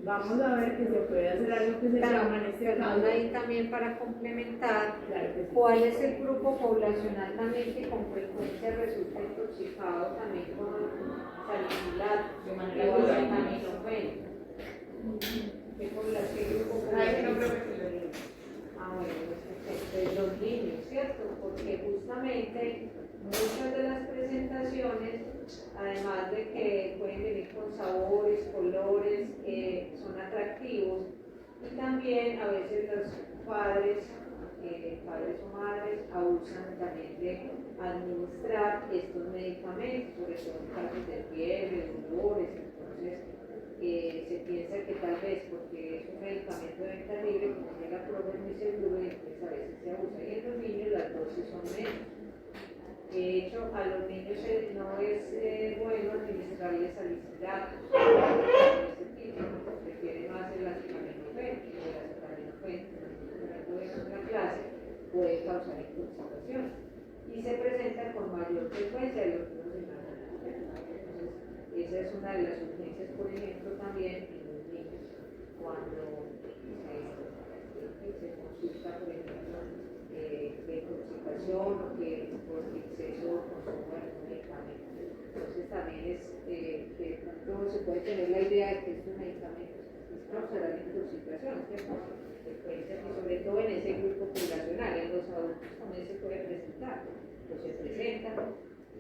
vamos a ver que se puede hacer algo que se llama en este caso. Ahí también para complementar, Claro que sí. ¿cuál es el grupo poblacional también que con frecuencia resulta intoxicado también con salicilato De manera o aguda? acetaminofén? ¿Qué población, qué grupo Ay, no creo poblacional? que se lo diga. Bueno, pues los niños, ¿cierto? Porque justamente muchas de las presentaciones, además de que pueden venir con sabores, colores que son atractivos, y también a veces los padres o madres abusan también de administrar estos medicamentos, sobre todo en casos de fiebre, dolores, entonces se piensa que tal vez porque es un medicamento de venta libre, como llega por muy seguro y entonces a veces se abusa. Y en los niños las dosis son menos. De hecho, a los niños no es bueno administrarles salicilatos, ese tipo, prefiere más el acetaminofén, y el acetaminofén, como en otra clase, puede causar intoxicación y se presenta con mayor frecuencia en los niños enanos. Esa es una de las urgencias, por ejemplo, también en los niños, cuando se consulta, por ejemplo, de intoxicación o que por exceso consumo de algún medicamento. Entonces también es que de pronto se puede tener la idea de que estos medicamentos causarán intoxicación, ¿cierto? Frecuencias y sobre todo en ese grupo poblacional, en los adultos también se puede presentar, o se presenta.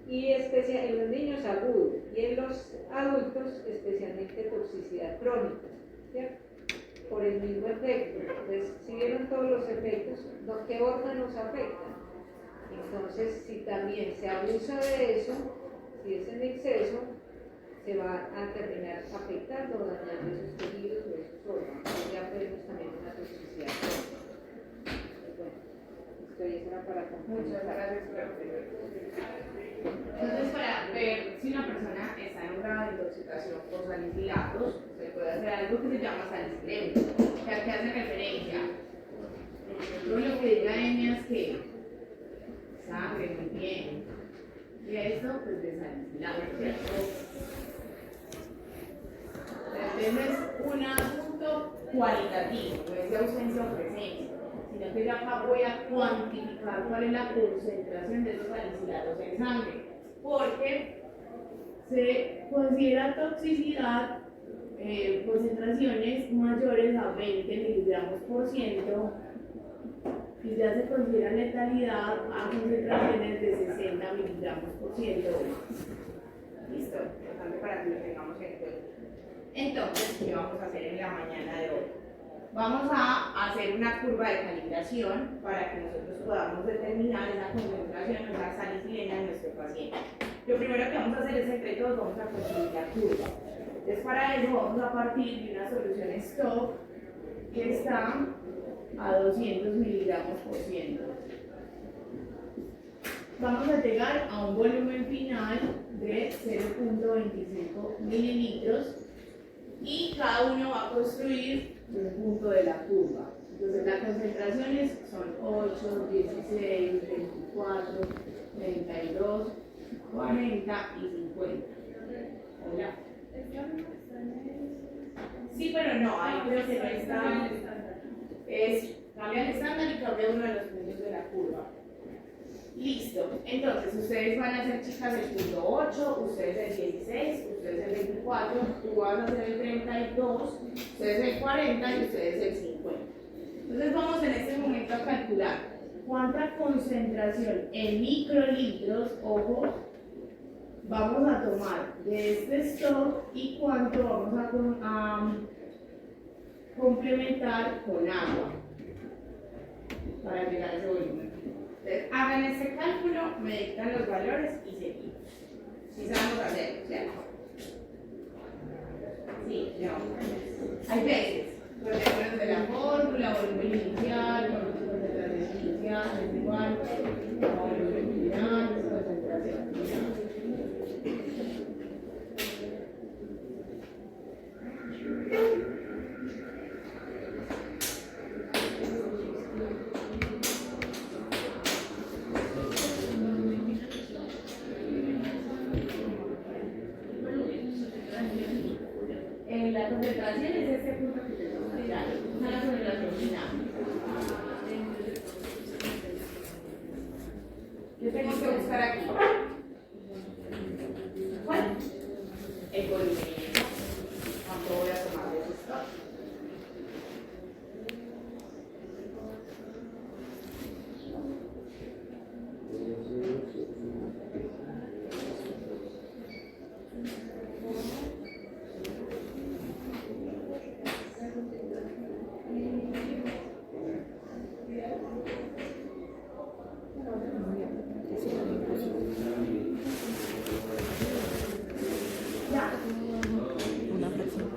Y en los niños agudos y en los adultos especialmente toxicidad crónica, ¿cierto? Por el mismo efecto. Entonces, si vieron todos los efectos, ¿qué órganos afectan? Entonces, si también se abusa de eso, si es en exceso, se va a terminar afectando o dañando esos tejidos o esos órganos. Entonces, ya vemos también una toxicidad crónica. Bueno, esto ya será para concluir. Muchas gracias, profesor. Entonces, para ver si una persona está en un grado de intoxicación por salicilatos, se puede hacer algo que se llama salicilema, que hace referencia. Todo lo que diga Enia es que sangre, muy bien. Y esto, pues de salicilatos, ¿cierto? Entonces, no es un asunto cualitativo, no es de ausencia o presencia, sino que yo acá voy a cuantificar cuál es la concentración de esos salicilatos en sangre, porque se considera toxicidad concentraciones mayores a 20 miligramos por ciento y ya se considera letalidad a concentraciones de 60 miligramos por ciento o más. ¿Listo? Importante para que lo tengamos en cuenta. Entonces, ¿qué vamos a hacer en la mañana de hoy? Vamos a hacer una curva de calibración para que nosotros podamos determinar esa concentración de la salicilena en nuestro paciente. Lo primero que vamos a hacer es, entre todos, vamos a construir la curva. Entonces, para eso vamos a partir de una solución stock que está a 200 miligramos por ciento. Vamos a llegar a un volumen final de 0.25 mililitros y cada uno va a construir un punto de la curva. Entonces las concentraciones son 8, 16, 24, 32, 40 y 50. Hola. Sí, pero no, ahí creo que no está. Cambia el estándar y cambia uno de los puntos de la curva. Listo. Entonces, ustedes van a hacer, chicas, el punto 8, ustedes el 16, ustedes el 24, tú vas a hacer el 32, ustedes el 40 y ustedes el 50. Entonces, vamos en este momento a calcular cuánta concentración en microlitros, ojo, vamos a tomar de este stock y cuánto vamos a complementar con agua para llegar a ese volumen. Entonces, hagan este cálculo, me dictan los valores y seguimos. Si sabemos hacerlo, ¿cierto? Sí, no. Hay veces, recordemos de la fórmula, volumen inicial, concentración inicial, es igual, volumen final, concentración final. La concentración es este punto que tenemos que dar, es la concentración final. Yo tengo que buscar aquí. ¿Cuál? El volumen. ¿Cuánto voy a tomar de esto? Una fracción.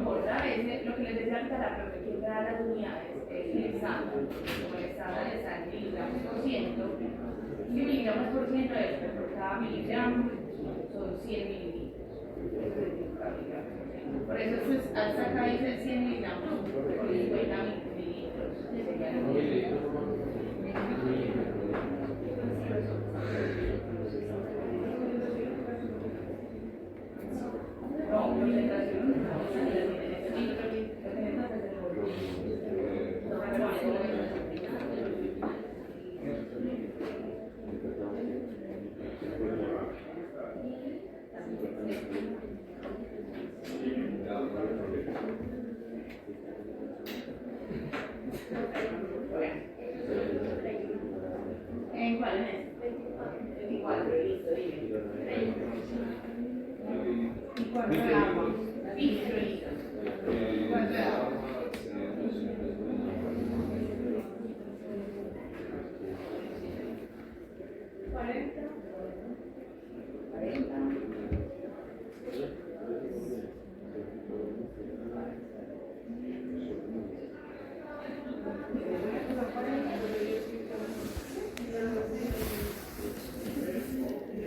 Otra vez, lo que les decía ahorita, la profe que da las unidades, el estándar, como el estándar está en miligramos por ciento, y miligramos por ciento es que por cada miligramo son 100 mililitros. Por eso hasta acá dice 100 miligramos por 50 mililitros. No, concentración. ¿En cuál es? 24, listo, dime. ¿Y cuánto de agua? 20 litros. ¿Cuánto de agua? 40. 40.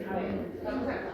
A ver, vamos acá.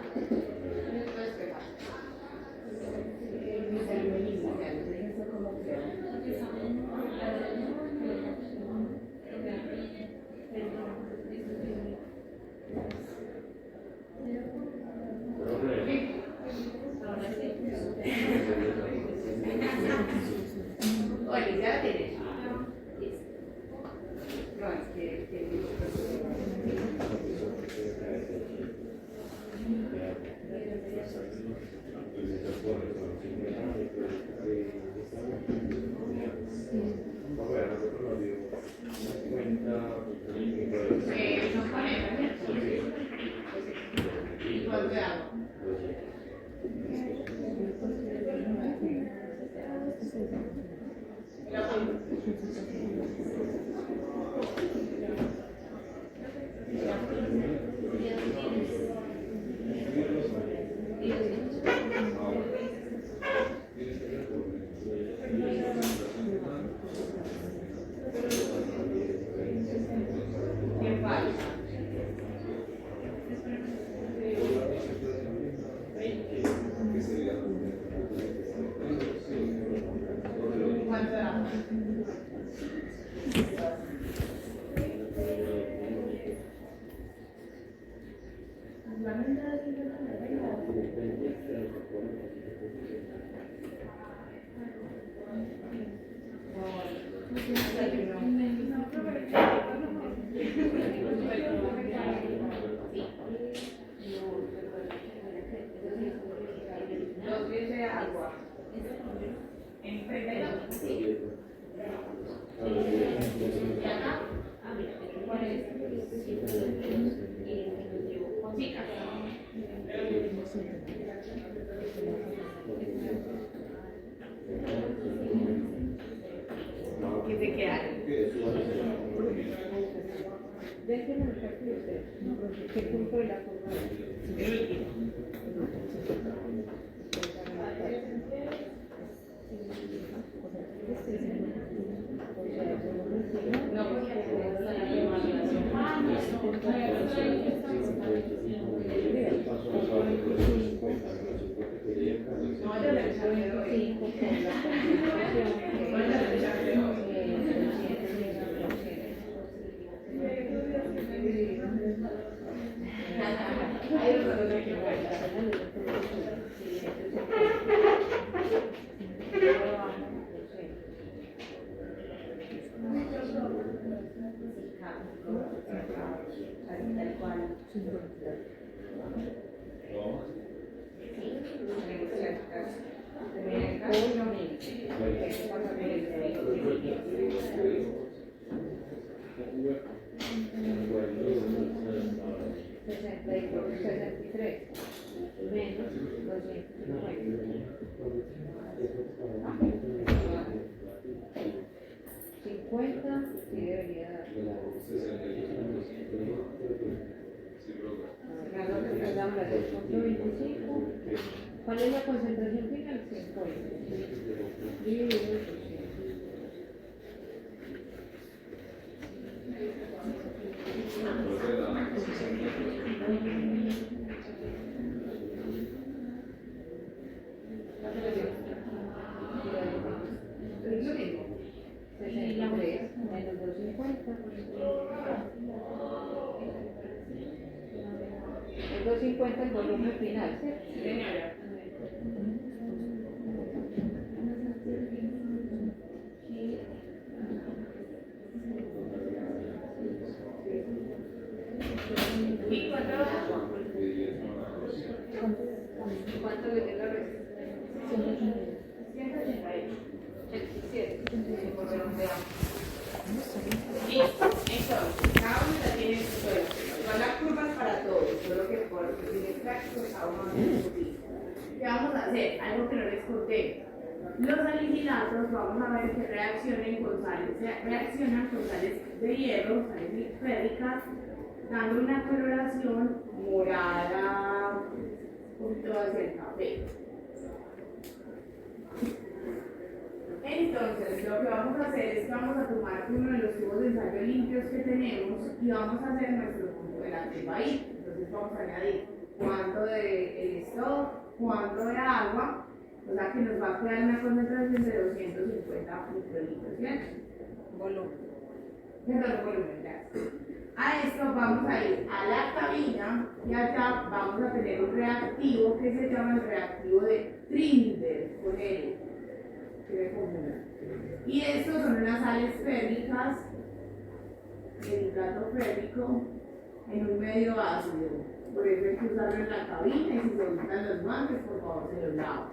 solamente de 50 2 litros de agua. En 32. Sí. Y acá, ¿cuál es? Chicas. ¿Qué te quedaron? Déjenme buscar que usted, ¿qué punto de la curva? El último. No, porque tenemos la misma relación. No, yo le echaré hoy. No, yo le echaré hoy. Ahí es donde que tal cual. Menos 50 sí debería dar. Perdón, la 2.25. ¿Cuál es la concentración final? 50. Dividido por 100. Es lo mismo. 63 menos 250. Es 250 el volumen final, ¿cierto? Sí, señora. ¿Y cuánto agua? ¿Cuánto le queda resto? 188. 87. Por redondeamos. Listo. Entonces, cada uno ya tiene su suelo. Son las curvas para todos, solo que por fines prácticos cada uno va a tener su pista. ¿Qué vamos a hacer? Algo que no les conté. Los salicilatos vamos a ver que reaccionan con sales de hierro, sales férricas, dando una coloración morada, un poquito hacia el café. Entonces, lo que vamos a hacer es que vamos a tomar uno de los tubos de ensayo limpios que tenemos y vamos a hacer nuestro punto de la cepa ahí. Entonces vamos a añadir cuánto de stock, cuánto de agua, o sea que nos va a quedar una concentración de 250 microlitros, ¿cierto? Volumen. Perdón, volumen, gracias. A esto vamos a ir a la cabina y allá vamos a tener un reactivo que se llama el reactivo de Trinder, con él. Y estos son unas sales férricas, el nitrato férrico en un medio ácido. Por eso hay que usarlo en la cabina y si se gustan los guantes, por favor se los lavan.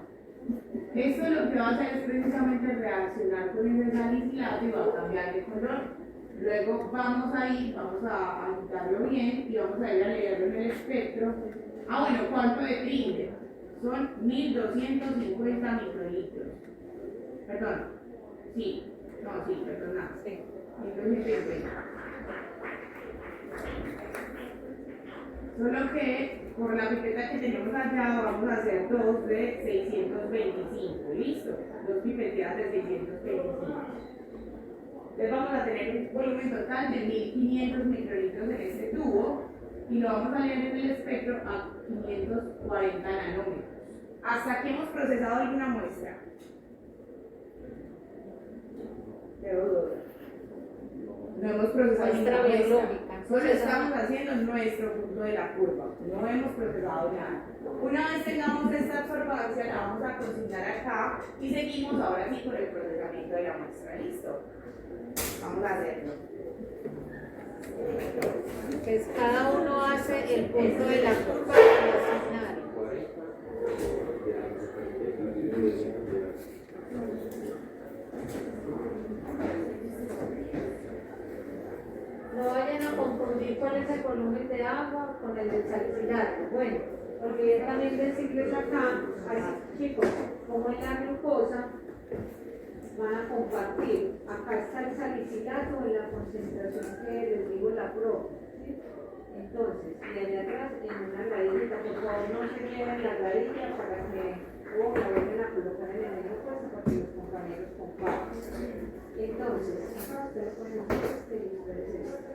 Esto lo que va a hacer es precisamente reaccionar con ese salicilato y va a cambiar de color. Luego vamos a ir, vamos a agitarlo bien y vamos a ir a leerlo en el espectro. Ah, bueno, ¿cuánto de Trinder? Son 1250 microlitros. Perdón, sí, no, sí, perdona, sí, 1250. Solo que por la pipeta que tenemos allá vamos a hacer dos de 625, ¿listo? Dos pipeteadas de 625. Entonces vamos a tener un volumen total de 1500 microlitros en este tubo y lo vamos a leer en el espectro a 540 nanómetros. ¿Hasta aquí hemos procesado alguna muestra? No hemos procesado Muestra ninguna muestra. biológica. Solo estamos haciendo nuestro punto de la curva, no hemos procesado nada. Una vez tengamos esta absorbancia, la vamos a consignar acá y seguimos ahora sí con el procesamiento de la muestra. ¿Listo? Vamos a hacerlo. Pues cada uno hace el punto de la curva y asignar. No vayan a confundir cuál es el volumen de agua con el del salicilato. Bueno, porque también decirles acá, así, chicos, como en la glucosa, van a compartir. Acá está el salicilato en la concentración que les digo la pro. ¿Sí? Entonces, y allá atrás en una gradilla, por favor no se lleven la gradilla para que la vuelven a colocar en el mismo puesto para que los compañeros compartan. Entonces, acá ustedes ponen este y ustedes este.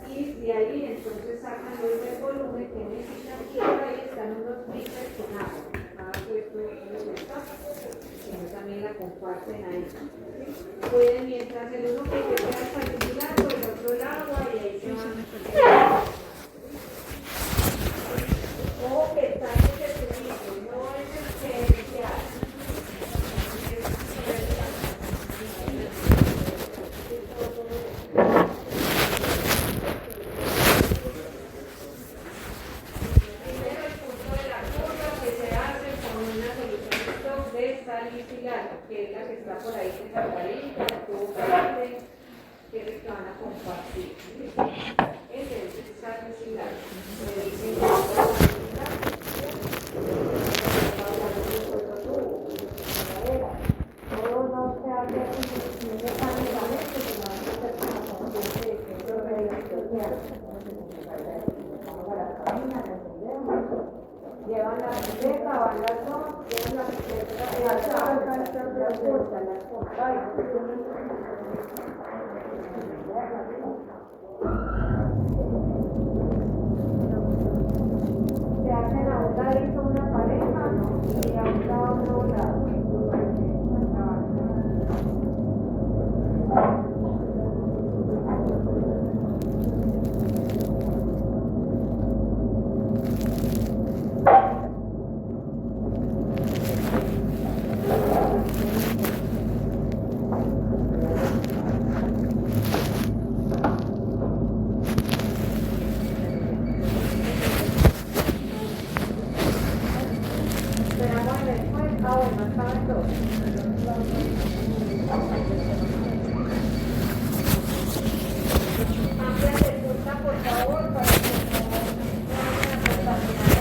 Y de ahí entonces sacan luego el volumen que necesitan y ahí están unos mixers con agua. Que también la comparten ahí. Pueden, mientras el uno que queda salicilato, el otro el agua y ahí se van. Ojo que está en ese servicio, no es el que se hace. Primero el punto de la curva que se hace con una solución de salicilato, que es la que está por ahí en la varilla, el tubo grande, que es el que van a compartir. Ese es el salicilato. Le dicen que todo no se hace mecánicamente, sino hay que hacer con la conciencia de que esto es radiación. Vamos a la cabina, la encendemos, llevan la bicicleta, van las dos, llevan la bicicleta, la se hacen a un ladito una pareja, ¿no? Y a un lado una lado. Esperamos en el juez. Ah, bueno, estaban todos. Cámbiate de punta, por favor, para que no vayan a contaminar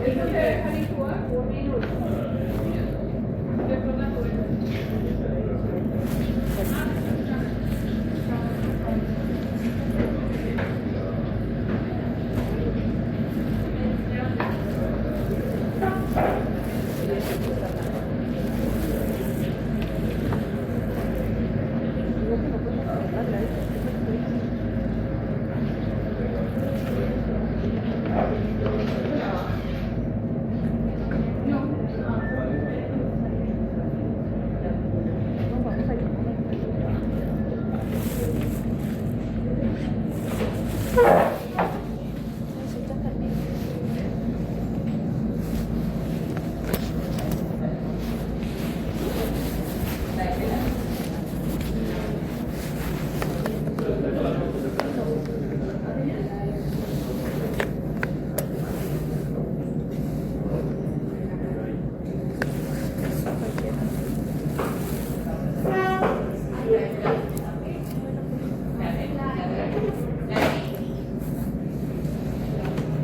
¿Eso se deja licuar? un minuto. Después la tuve.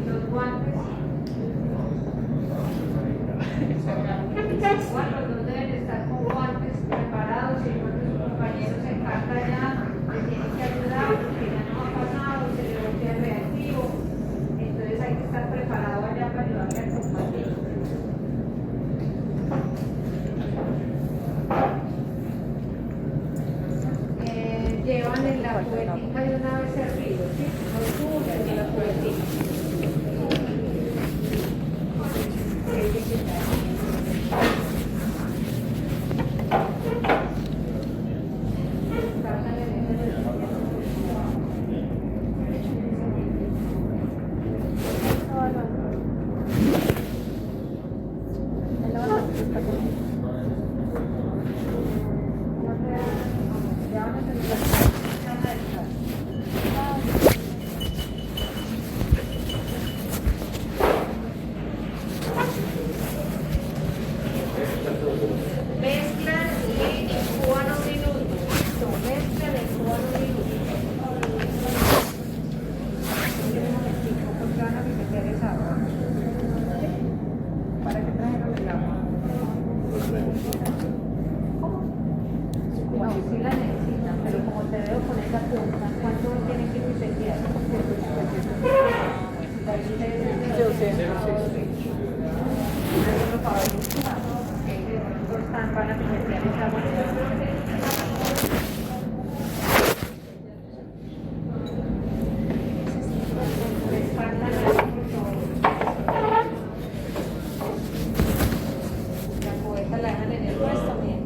Los guantes. Los guantes no deben estar con guantes preparados, sino que sus compañeros en carta ya les tienen que ayudar porque ya no ha pasado, se le voltea el reactivo. Entonces hay que estar preparado allá para ayudarle al compañero. llevan en la cubetica de una vez servido, ¿sí? No suben en la cubetica. Mezclan y incuban un minuto. Listo, mezclan y incuban un minuto. Un momentico, porque van a meter esa agua. ¿Para qué trajeron el agua? ¿Cómo? No, sí la necesitan, pero como te veo con esa punta, ¿cuánto tiene que incendiar? Yo sé. Van a meter esa agua. Les falta la cubeta la dejan en el puesto, bien.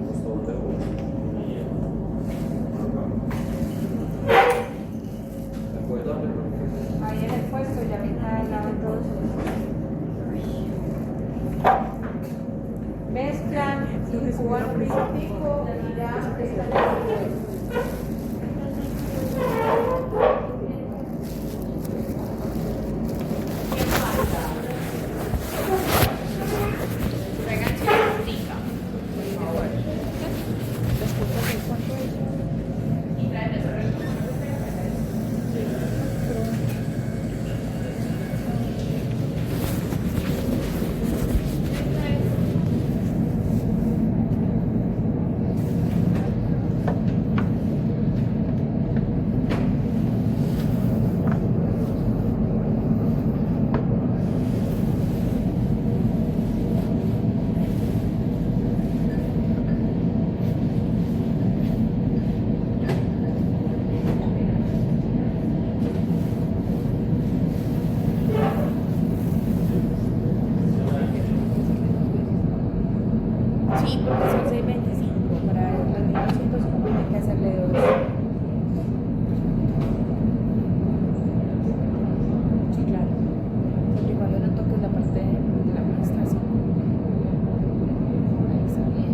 Ahí en el puesto ya ahorita lavan todos. Mezclan, incuban un minutico y ya están en el puesto. ¿Qué falta? Traigan chiquitica. Y traen eso. Sí, porque son 6.25. Para los 1.200 hay que hacerle 2. Sí, claro. Porque cuando no toques la parte de la administración. Ahí está bien.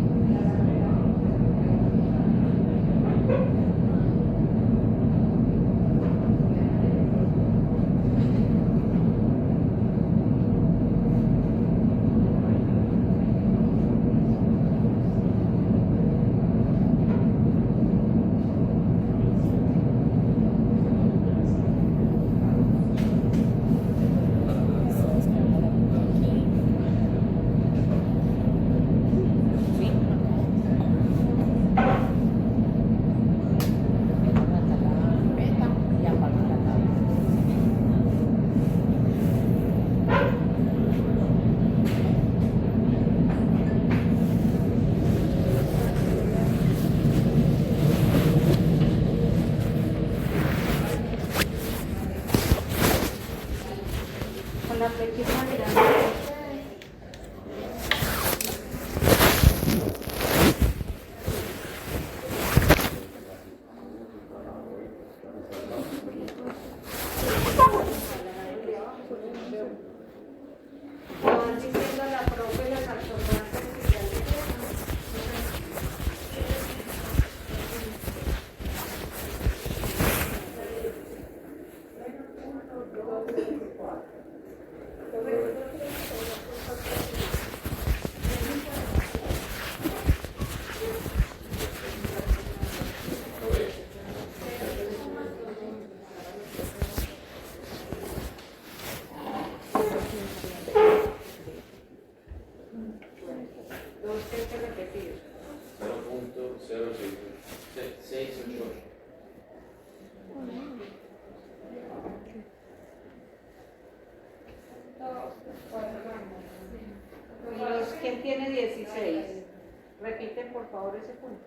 Con la flechita mirando. Van diciendo a la profe las absorbantes que ya le dos que hay que repetir. 0.0668. ¿Quién tiene 16? Repiten por favor ese punto.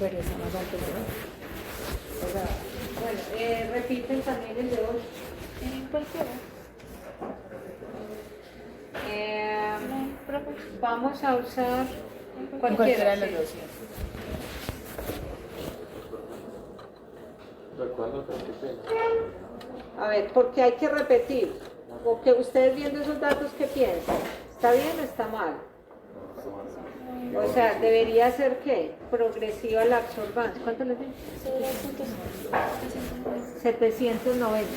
Pero esa más alta que O sea, bueno, repiten también el de 8. en cualquiera. Profe, Vamos a usar cualquiera cualquiera. de los Sí. dos. Recuerdo que repiten. A ver, porque hay que repetir. Porque ustedes viendo esos datos, ¿qué piensan? ¿Está bien o está mal? O sea, debería ser ¿qué? Progresiva la absorbancia. ¿Cuánto les digo? 790.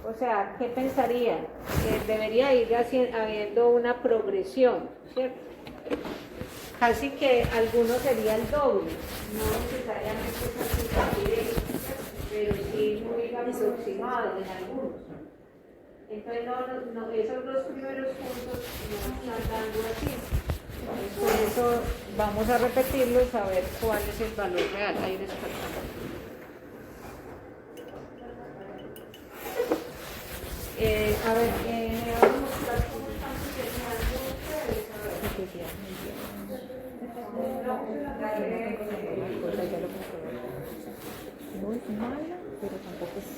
O sea, ¿qué pensarían? Que debería ir habiendo una progresión, ¿cierto? Casi que algunos sería el doble, no necesariamente es así tan directo, pero sí muy aproximado en algunos. Entonces, esos dos primeros puntos no están dando así. Por eso vamos a repetirlos a ver cuál es el valor real. Ahí descartamos. A ver, me van a mostrar cómo están sucediendo ustedes. A ver. No es mala, pero tampoco es.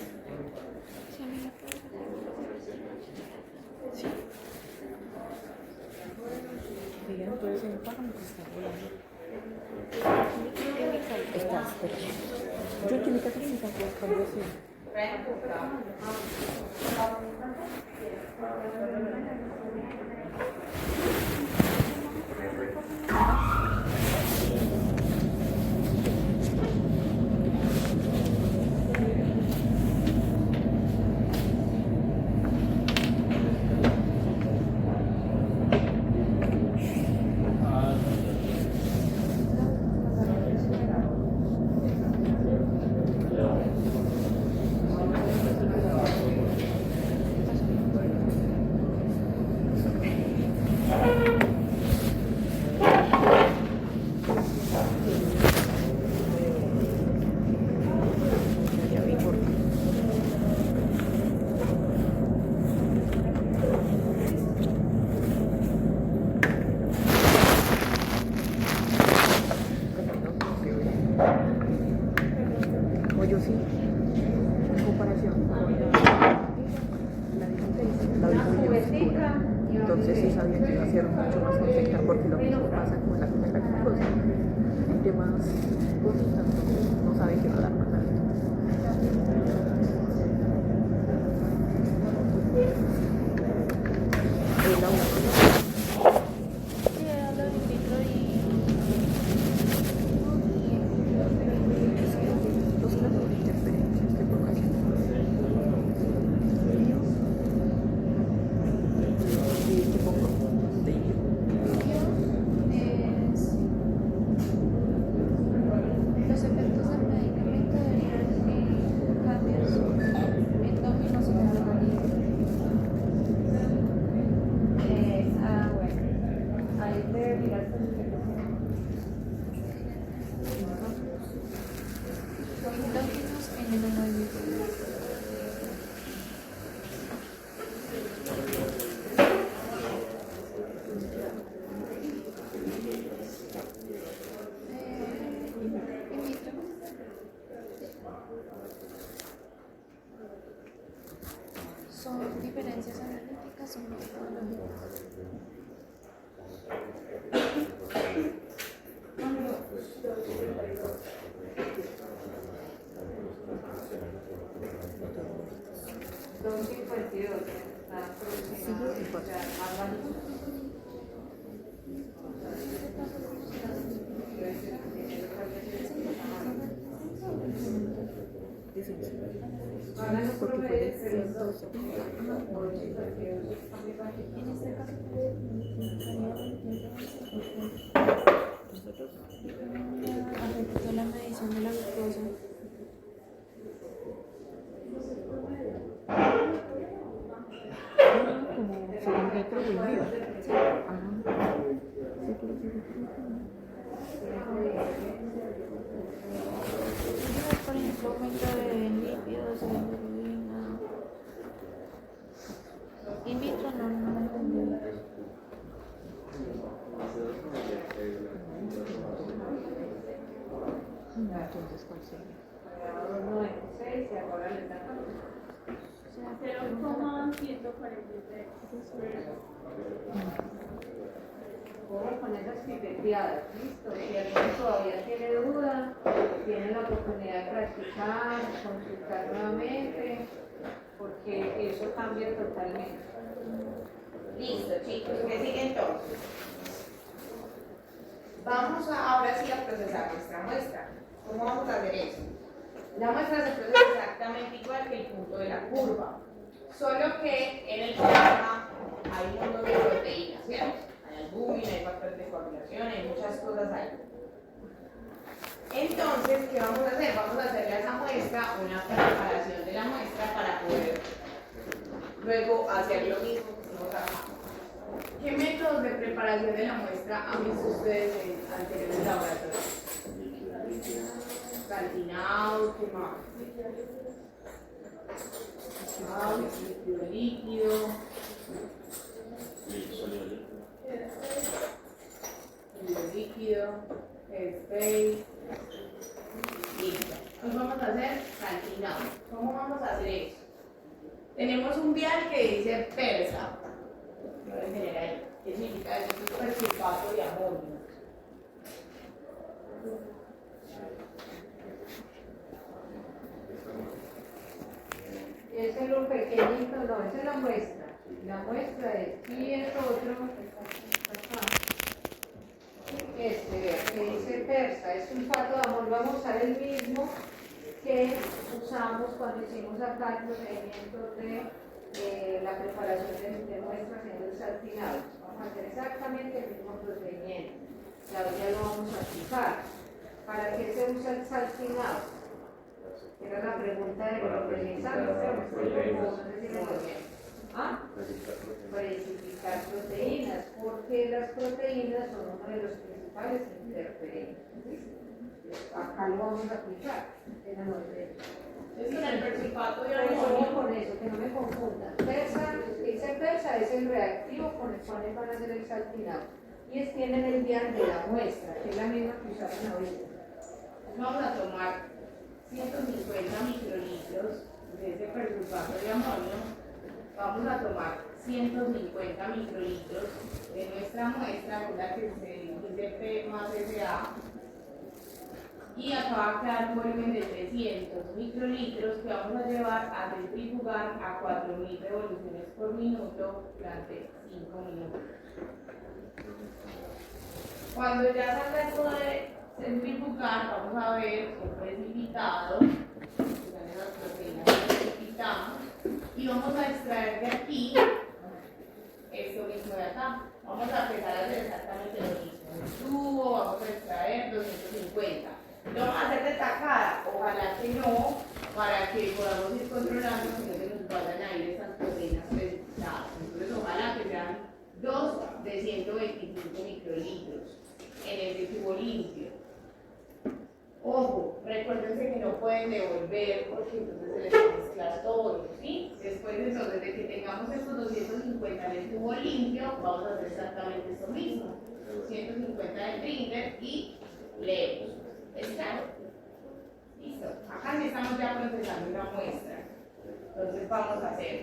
Sí. Digan, entonces en parámetros está volando. Estás, pero. Yo en química clínica, pues cuando sí. Ya vi por qué. O yo sí, en comparación con la distancia, la vi muy oscura. Entonces sí sabía que iba a ser mucho más compleja, porque lo mismo pasa con la glucosa. Entre más cositas, no sabe que va a dar más alto. Es la única. Sí, era lo in vitro y Los grados de interferencias que provocan. Y te pongo de es los efectos del medicamento derivan cambios endógenos en el organismo. Bueno, ahí te mirar. Endógenos en el organismo. In vitro. Son diferencias analíticas o metodológicas. Son 52. Está produciendo, o sea, más bajito. Háganlo por medio, pero no. En este caso, afectó la medición de la glucosa. como cilindro volvió. Por ejemplo, aumento de lípidos, de bilirrubina. In vitro no lo entendí. Entonces, ¿cuál sería? 96 y ahora le da 0,143. Ojo con esas pipeteadas, listo. Si alguien todavía tiene duda, tiene la oportunidad de practicar, consultar nuevamente, porque eso cambia totalmente. Listo, chicos, ¿qué sigue entonces? Vamos ahora sí a procesar nuestra muestra. ¿Cómo vamos a hacer eso? La muestra se procesa exactamente igual que el punto de la curva, solo que en el programa hay un montón de proteínas, ¿cierto? Hay albúmina, hay factores de coagulación, hay muchas cosas ahí. Entonces, ¿qué vamos a hacer? Vamos a hacerle a esa muestra una preparación de la muestra para poder luego hacer lo mismo que hicimos acá. ¿Qué métodos de preparación de la muestra han visto ustedes en anteriores laboratorios? Calcinado, ¿qué más? Líquido líquido. Líquido líquido. Space. Listo. Hoy vamos a hacer calcinado. ¿Cómo vamos a hacer eso? Tenemos un vial que dice persa. Lo voy a tener ahí. ¿Qué significa eso? Es un sulfato de amonio. Ese es lo pequeñito, no, esa es la muestra. La muestra es, y es otro, acá. Vea, que dice persa, es sulfato de amor, vamos a usar el mismo que usamos cuando hicimos acá el procedimiento de la preparación de muestras en el saltinado. Vamos a hacer exactamente el mismo procedimiento. Ya lo vamos a aplicar. ¿Para qué se usa el saltinado? Era la pregunta de los exámenes, no sé si lo bien. ¿Ah? Precipitar proteínas, porque las proteínas son uno de los principales interferentes. Acá lo vamos a aplicar. Es el precipato de Ojo amonio. con eso, que no me confundan. Ese persa es el reactivo con el cual van a hacer el saltinado. Y tienen el vial de la muestra, que es la misma que usaron ahorita. Vamos a tomar 150 microlitros de ese persulfato de amonio. Vamos a tomar 150 microlitros de nuestra muestra, con la que se dice P más SA. Y acá va a quedar un volumen de 300 microlitros que vamos a llevar a centrifugar a 4000 revoluciones por minuto durante 5 minutos. Cuando ya salga esto de centrifugar, vamos a ver un precipitado, que son esas proteínas que precipitamos, y vamos a extraer de aquí esto mismo de acá. Vamos a empezar a hacer exactamente lo mismo. Un tubo, vamos a extraer 250. Lo vamos a hacer de tacada, ojalá que no, para que podamos ir controlando que no se nos vayan a ir esas proteínas precipitadas. Entonces, ojalá que sean 2 de 125 microlitros en el tubo limpio. Ojo, recuérdense que no pueden devolver porque entonces se les mezcla todo, ¿sí? Después entonces de que tengamos estos 250 en el tubo limpio, vamos a hacer exactamente esto mismo. 250 de Trinder y leemos. ¿Es claro? Listo. Acá sí estamos ya procesando una muestra. Entonces vamos a hacer.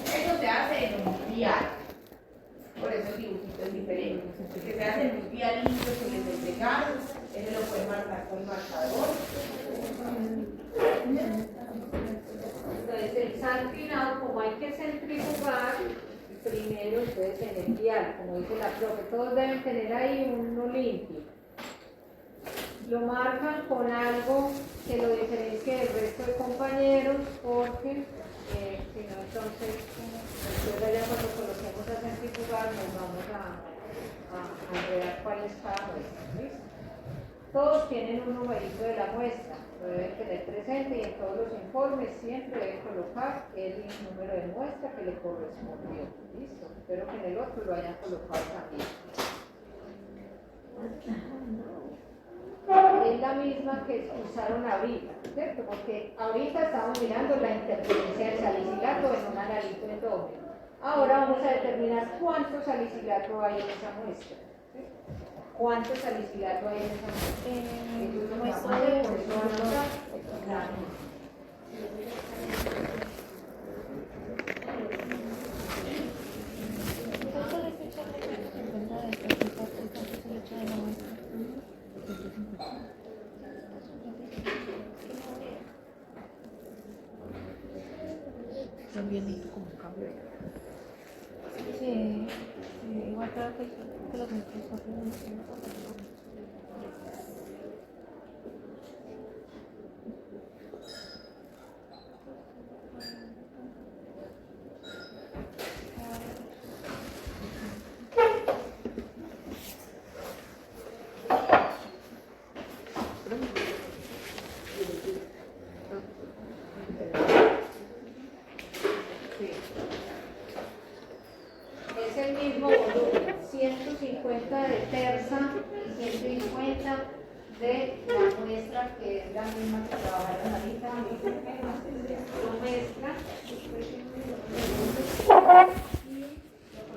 Esto se hace en un vial. Por eso el dibujito es diferente. Que se hace en un vialito que les entregaron. Ese lo pueden marcar con marcador. Entonces, el saltinado, como hay que centrifugar, primero ustedes en el vial, como dice la profe, todos deben tener ahí uno limpio. Lo marcan con algo que lo diferencie del resto de compañeros, porque si no, entonces, después allá cuando coloquemos a centrifugar, nos vamos a enredar cuál es cada muestra. ¿Listo? Todos tienen un numerito de la muestra, lo deben tener presente y en todos los informes siempre deben colocar el número de muestra que le correspondió. Listo, espero que en el otro lo hayan colocado también. Es la misma que usaron ahorita, ¿cierto? Porque ahorita estamos mirando la interferencia del salicilato en un analito endógeno. Ahora vamos a determinar cuánto salicilato hay en esa muestra. ¿Sí? ¿Cuánto salicilato hay en esa muestra? Muestra de Por eso van a usar. Claro. También hizo como un cambio de Sí, sí, igual creo que los microscopios Es el mismo volumen, 150 de terza y 150 de la muestra que es la misma que trabajaron ahorita. Lo mezclan y lo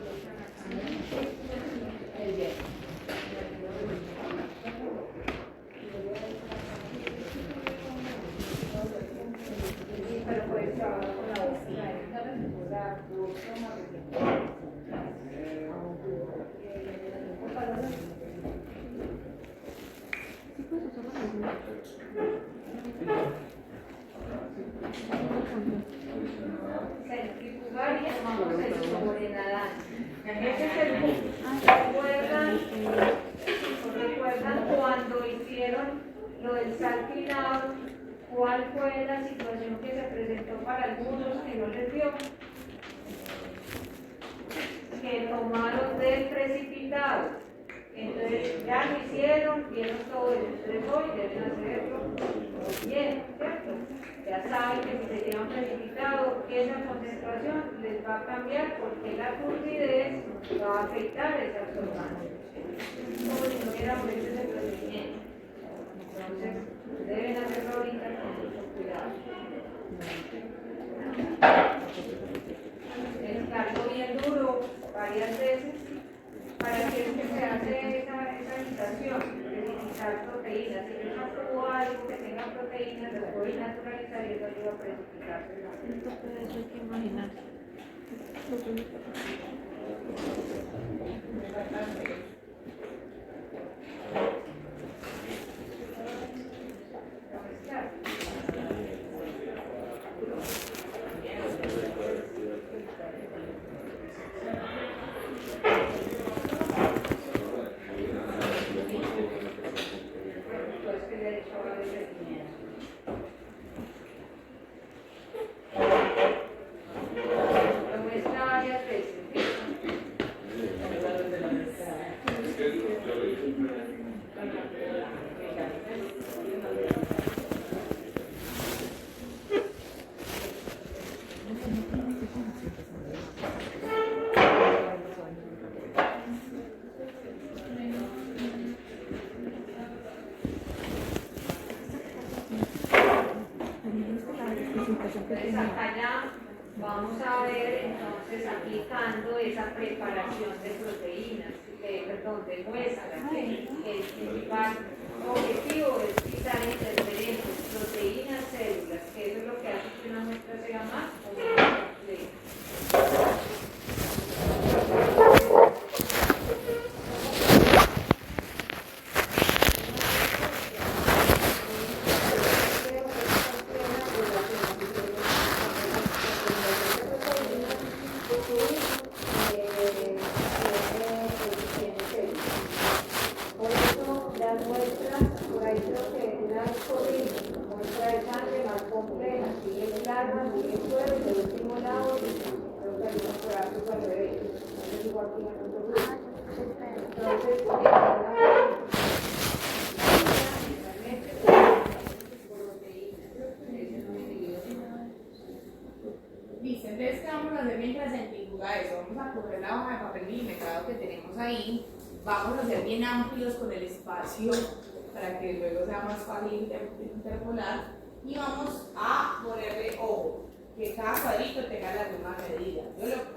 colocan acá. El hielo. Pero puedes trabajar con la bocina, la centrifugar y llamamos el sobrenadante. Ese es el boom. ¿Recuerdan cuando hicieron lo del salpinado? ¿Cuál fue la situación que se presentó para algunos que no les dio? Que tomaron del precipitado. Entonces ya lo hicieron, vieron todo el estrés hoy, deben hacerlo bien, ¿cierto? Ya saben que si se llevan precipitado, esa concentración les va a cambiar porque la turbidez va a afectar esa absorbancia. Como si no hubiéramos hecho ese procedimiento. Entonces, deben hacerlo ahorita con mucho cuidado. Descargo bien duro varias veces. ¿Para qué es que se hace esa agitación? Precipitar proteínas. Si yo no pruebo algo que tenga proteínas, lo puedo naturalizar y eso ayuda a precipitarse. eso hay que imaginar. Lo muestra varias veces. Entonces acá ya vamos a ver entonces aplicando esa preparación de proteínas, de muestras. El principal objetivo es quitar interferencias, proteínas, células, que eso es lo que hace que una muestra sea más o menos completa. Por eso las muestras, por ahí creo que una muestra de sangre más compleja, sigue plasma, sigue suero, y el último lado, creo que hay unos pedazos al revés. No es igual que en otro grupo. Entonces, Listo, entonces ¿qué vamos a hacer mientras centrifuga eso? Vamos a coger la hoja de papel milimetrado que tenemos ahí, vamos a ser bien amplios con el espacio para que luego sea más fácil interpolar y vamos a ponerle ojo, que cada cuadrito tenga la misma medida.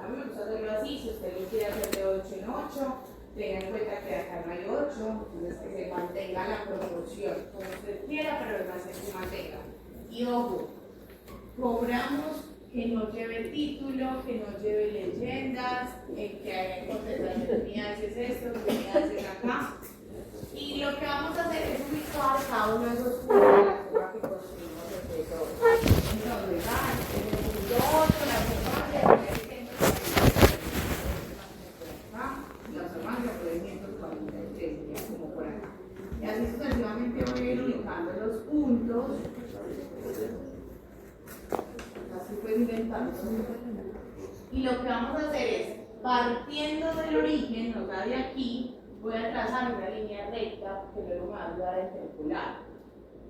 A mí me gusta hacerlo así, si usted lo quiere hacer de 8 en 8, Tenga en cuenta que acá no hay 8, entonces que se mantenga la proporción, como usted quiera, pero el más que se mantenga. Y ojo, cobramos que no lleve título, que no lleve leyendas, que haya concentración, unidades es esto, unidades es acá. Y lo que vamos a hacer es ubicar cada uno de esos puntos de la curva que construimos entre todos. Entonces, en el punto 8, la observancia la observancia puede 143, como por acá. Y así sucesivamente voy a ir ubicando los puntos. Así puedo inventando. Y lo que vamos a hacer es, partiendo del origen, o sea, de aquí, voy a trazar una línea recta que luego me va a ayudar a interpolar.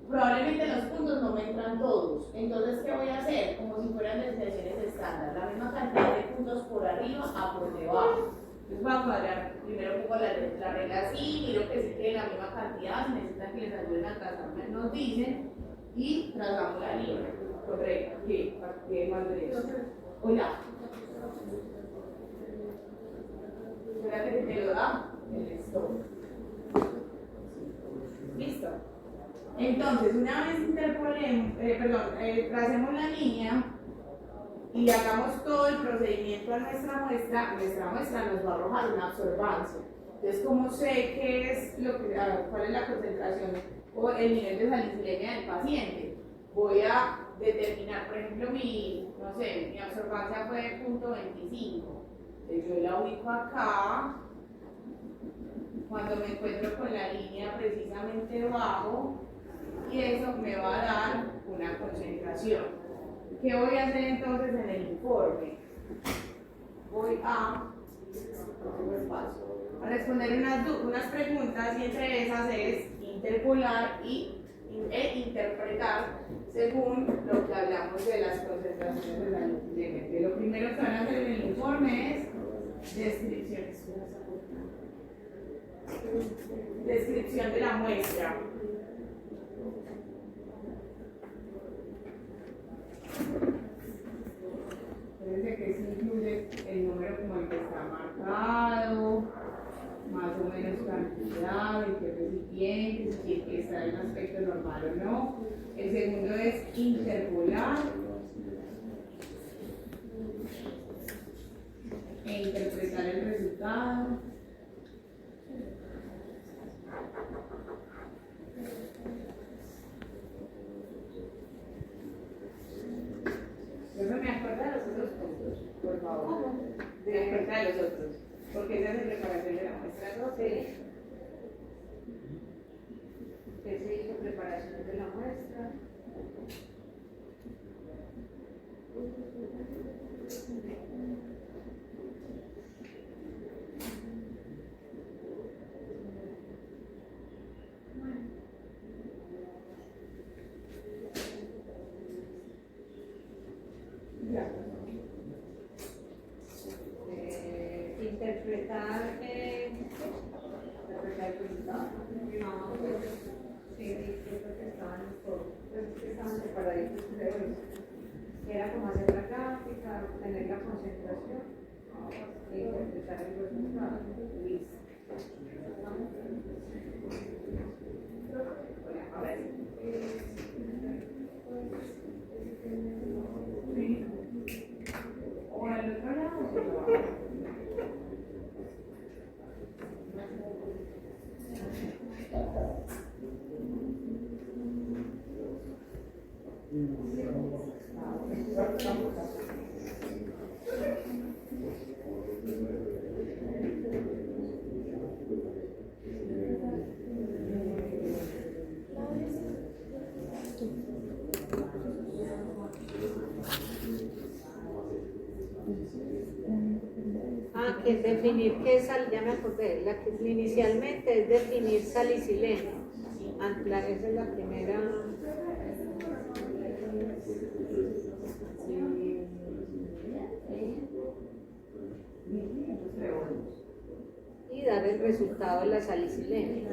Probablemente los puntos no me entran todos. Entonces, ¿qué voy a hacer? Como si fueran desviaciones estándar. La misma cantidad de puntos por arriba a por debajo. Entonces voy a cuadrar. Primero pongo la regla así, miro que sí quede la misma cantidad. Si necesitan que les ayuden a trazar, nos dicen. Y trazamos la línea. Correcto. ¿Qué más derecho? Hola. Espérate que te lo da. Listo. Listo. Entonces, una vez tracemos la línea y hagamos todo el procedimiento a nuestra muestra nos va a arrojar una absorbancia. Entonces, ¿cómo sé qué es cuál es la concentración o el nivel de salicilemia del paciente? Voy a determinar, por ejemplo, mi absorbancia fue de 0.25. Entonces, yo la ubico acá. Cuando me encuentro con la línea precisamente bajo, y eso me va a dar una concentración. ¿Qué voy a hacer entonces en el informe? Voy a responder unas preguntas y entre esas es interpolar e interpretar según lo que hablamos de las concentraciones de la luz. Lo primero que van a hacer en el informe es descripción de la muestra. Fíjense que eso incluye el número como el que está marcado, más o menos cantidad, en qué recipiente, si el que está en aspecto normal o no. El segundo es interpolar e interpretar el resultado. Yo no me acuerdo de los otros puntos, por favor. Me acuerdo de los otros, porque esa es la preparación de la muestra 12. ¿Qué se hizo preparación de la muestra? Interpretar el resultado. No, sí, creo que estaban separaditos, creo. Era como hacer la gráfica, tener la concentración e interpretar el resultado. Listo. A ver. O al otro lado. Que es definir qué es ya me acordé, la que inicialmente es definir salicileno. Esa es la primera. Y dar el resultado de la salicilena.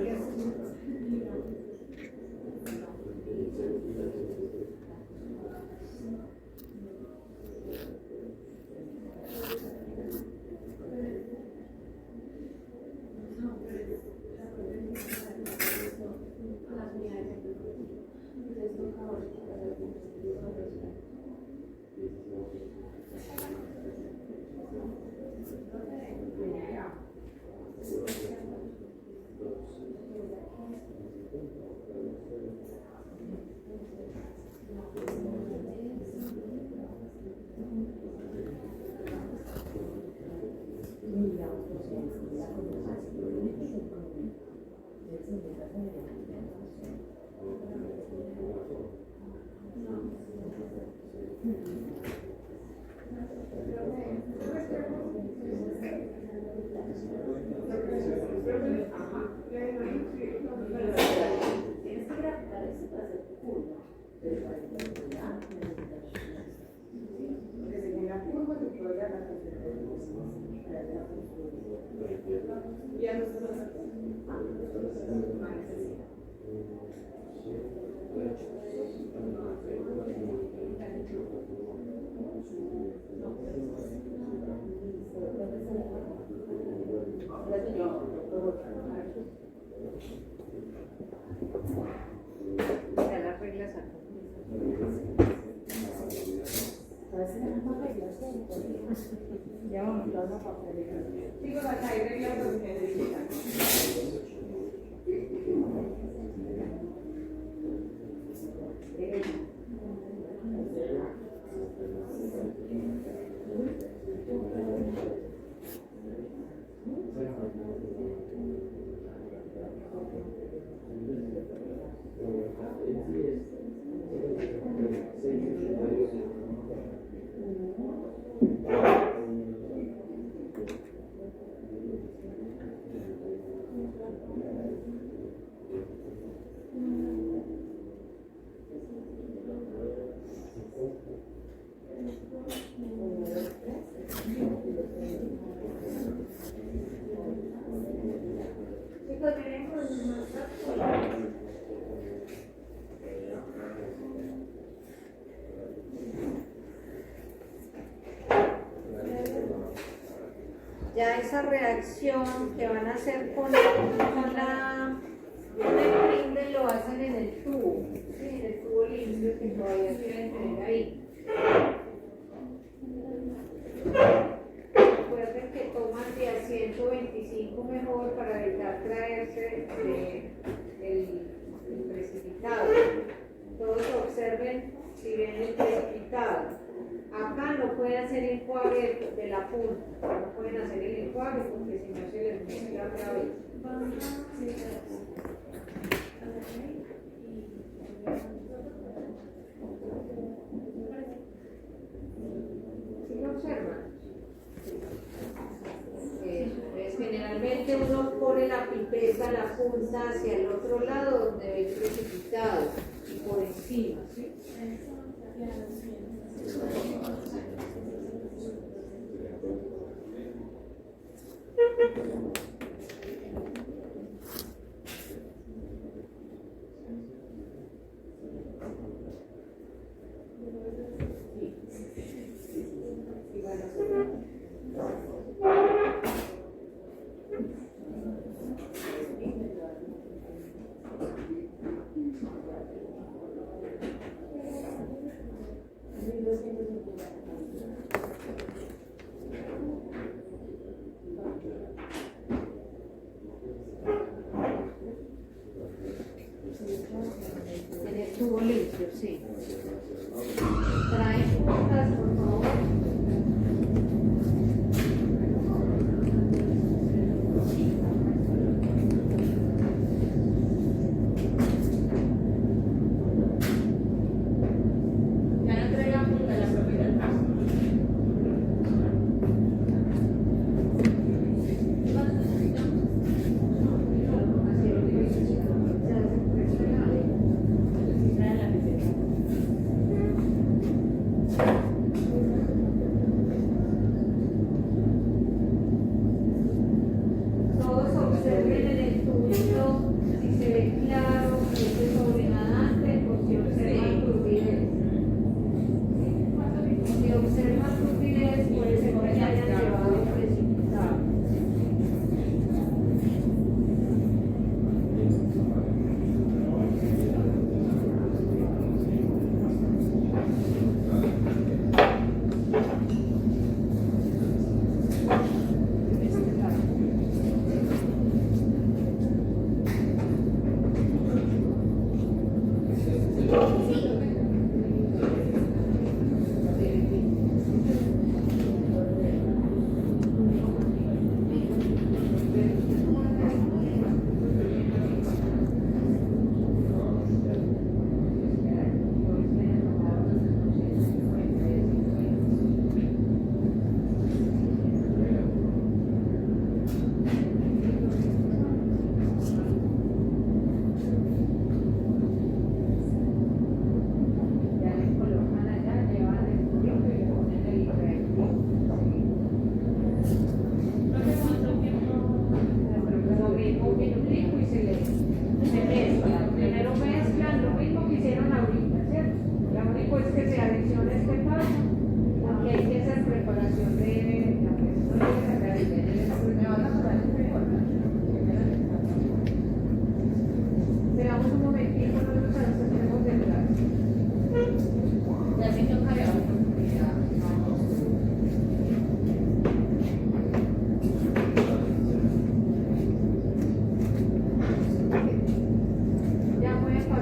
Ya las reglas acá. Ya vamos a la papelera. Digo, acá hay reglas donde se necesitan. Chicos, vienen con más. Ya esa reacción que van a hacer con el brinde lo hacen en el tubo, ¿sí? En el tubo limpio que todavía deben tener ahí. Recuerden que toman de a 125 mejor para evitar traerse el precipitado. Todos observen si ven el precipitado. Acá no pueden hacer enjuague de la punta, no pueden hacer el enjuague porque si no se les mezcla otra vez. ¿Sí lo observan? Entonces, generalmente uno pone la pipeta, la punta hacia el otro lado donde ve el precipitado y por encima, ¿sí? En el tubo limpio, sí. Traen puntas, por favor. Ya no traigan punta la propiedad. Traen la pipeta.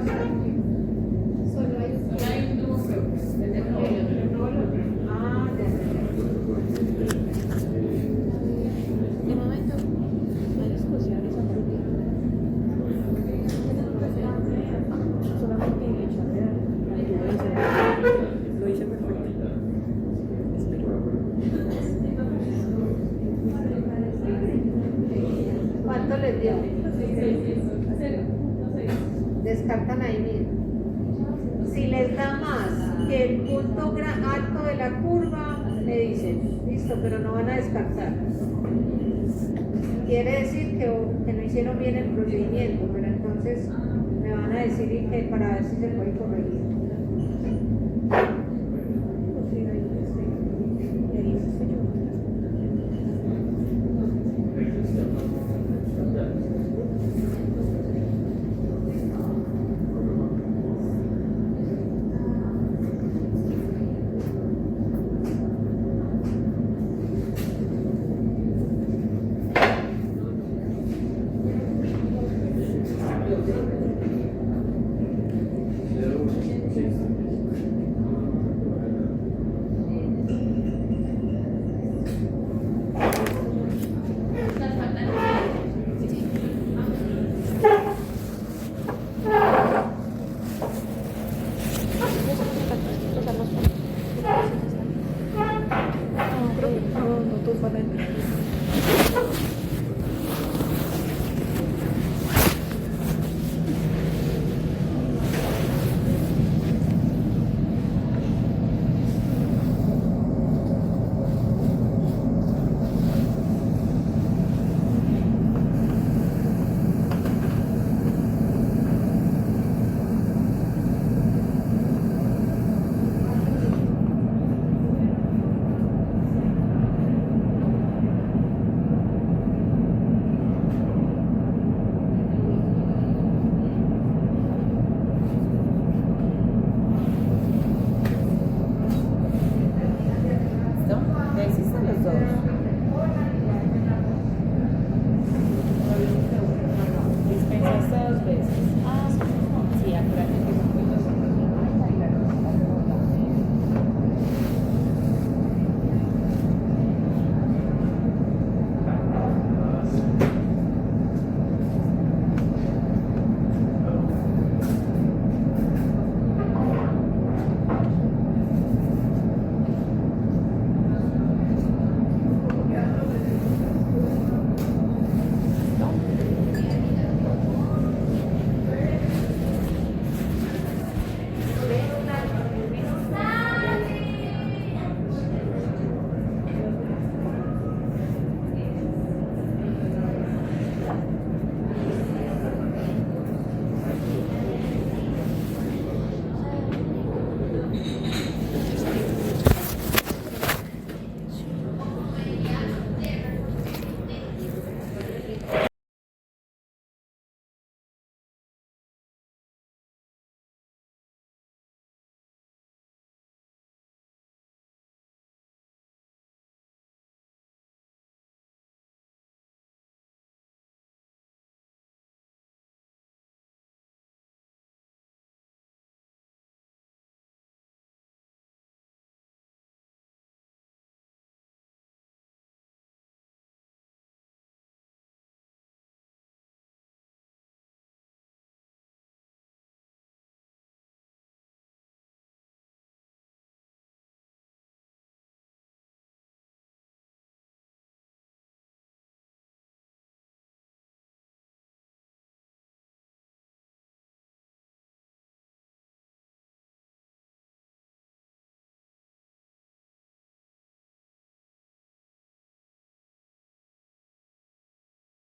Solo hay un Solo hay un trofeo. Desde el Ah, ya. De momento, Hay discusiones aparte. Solamente echarle al tubo de cerrar. Lo hice perfecto. Espero. ¿Cuánto les dio? Descartan ahí mismo. Si les da más que el punto alto de la curva, me dicen, listo, pero no van a descartar. Quiere decir que no hicieron bien el procedimiento, pero entonces me van a decir y que para ver si se puede corregir.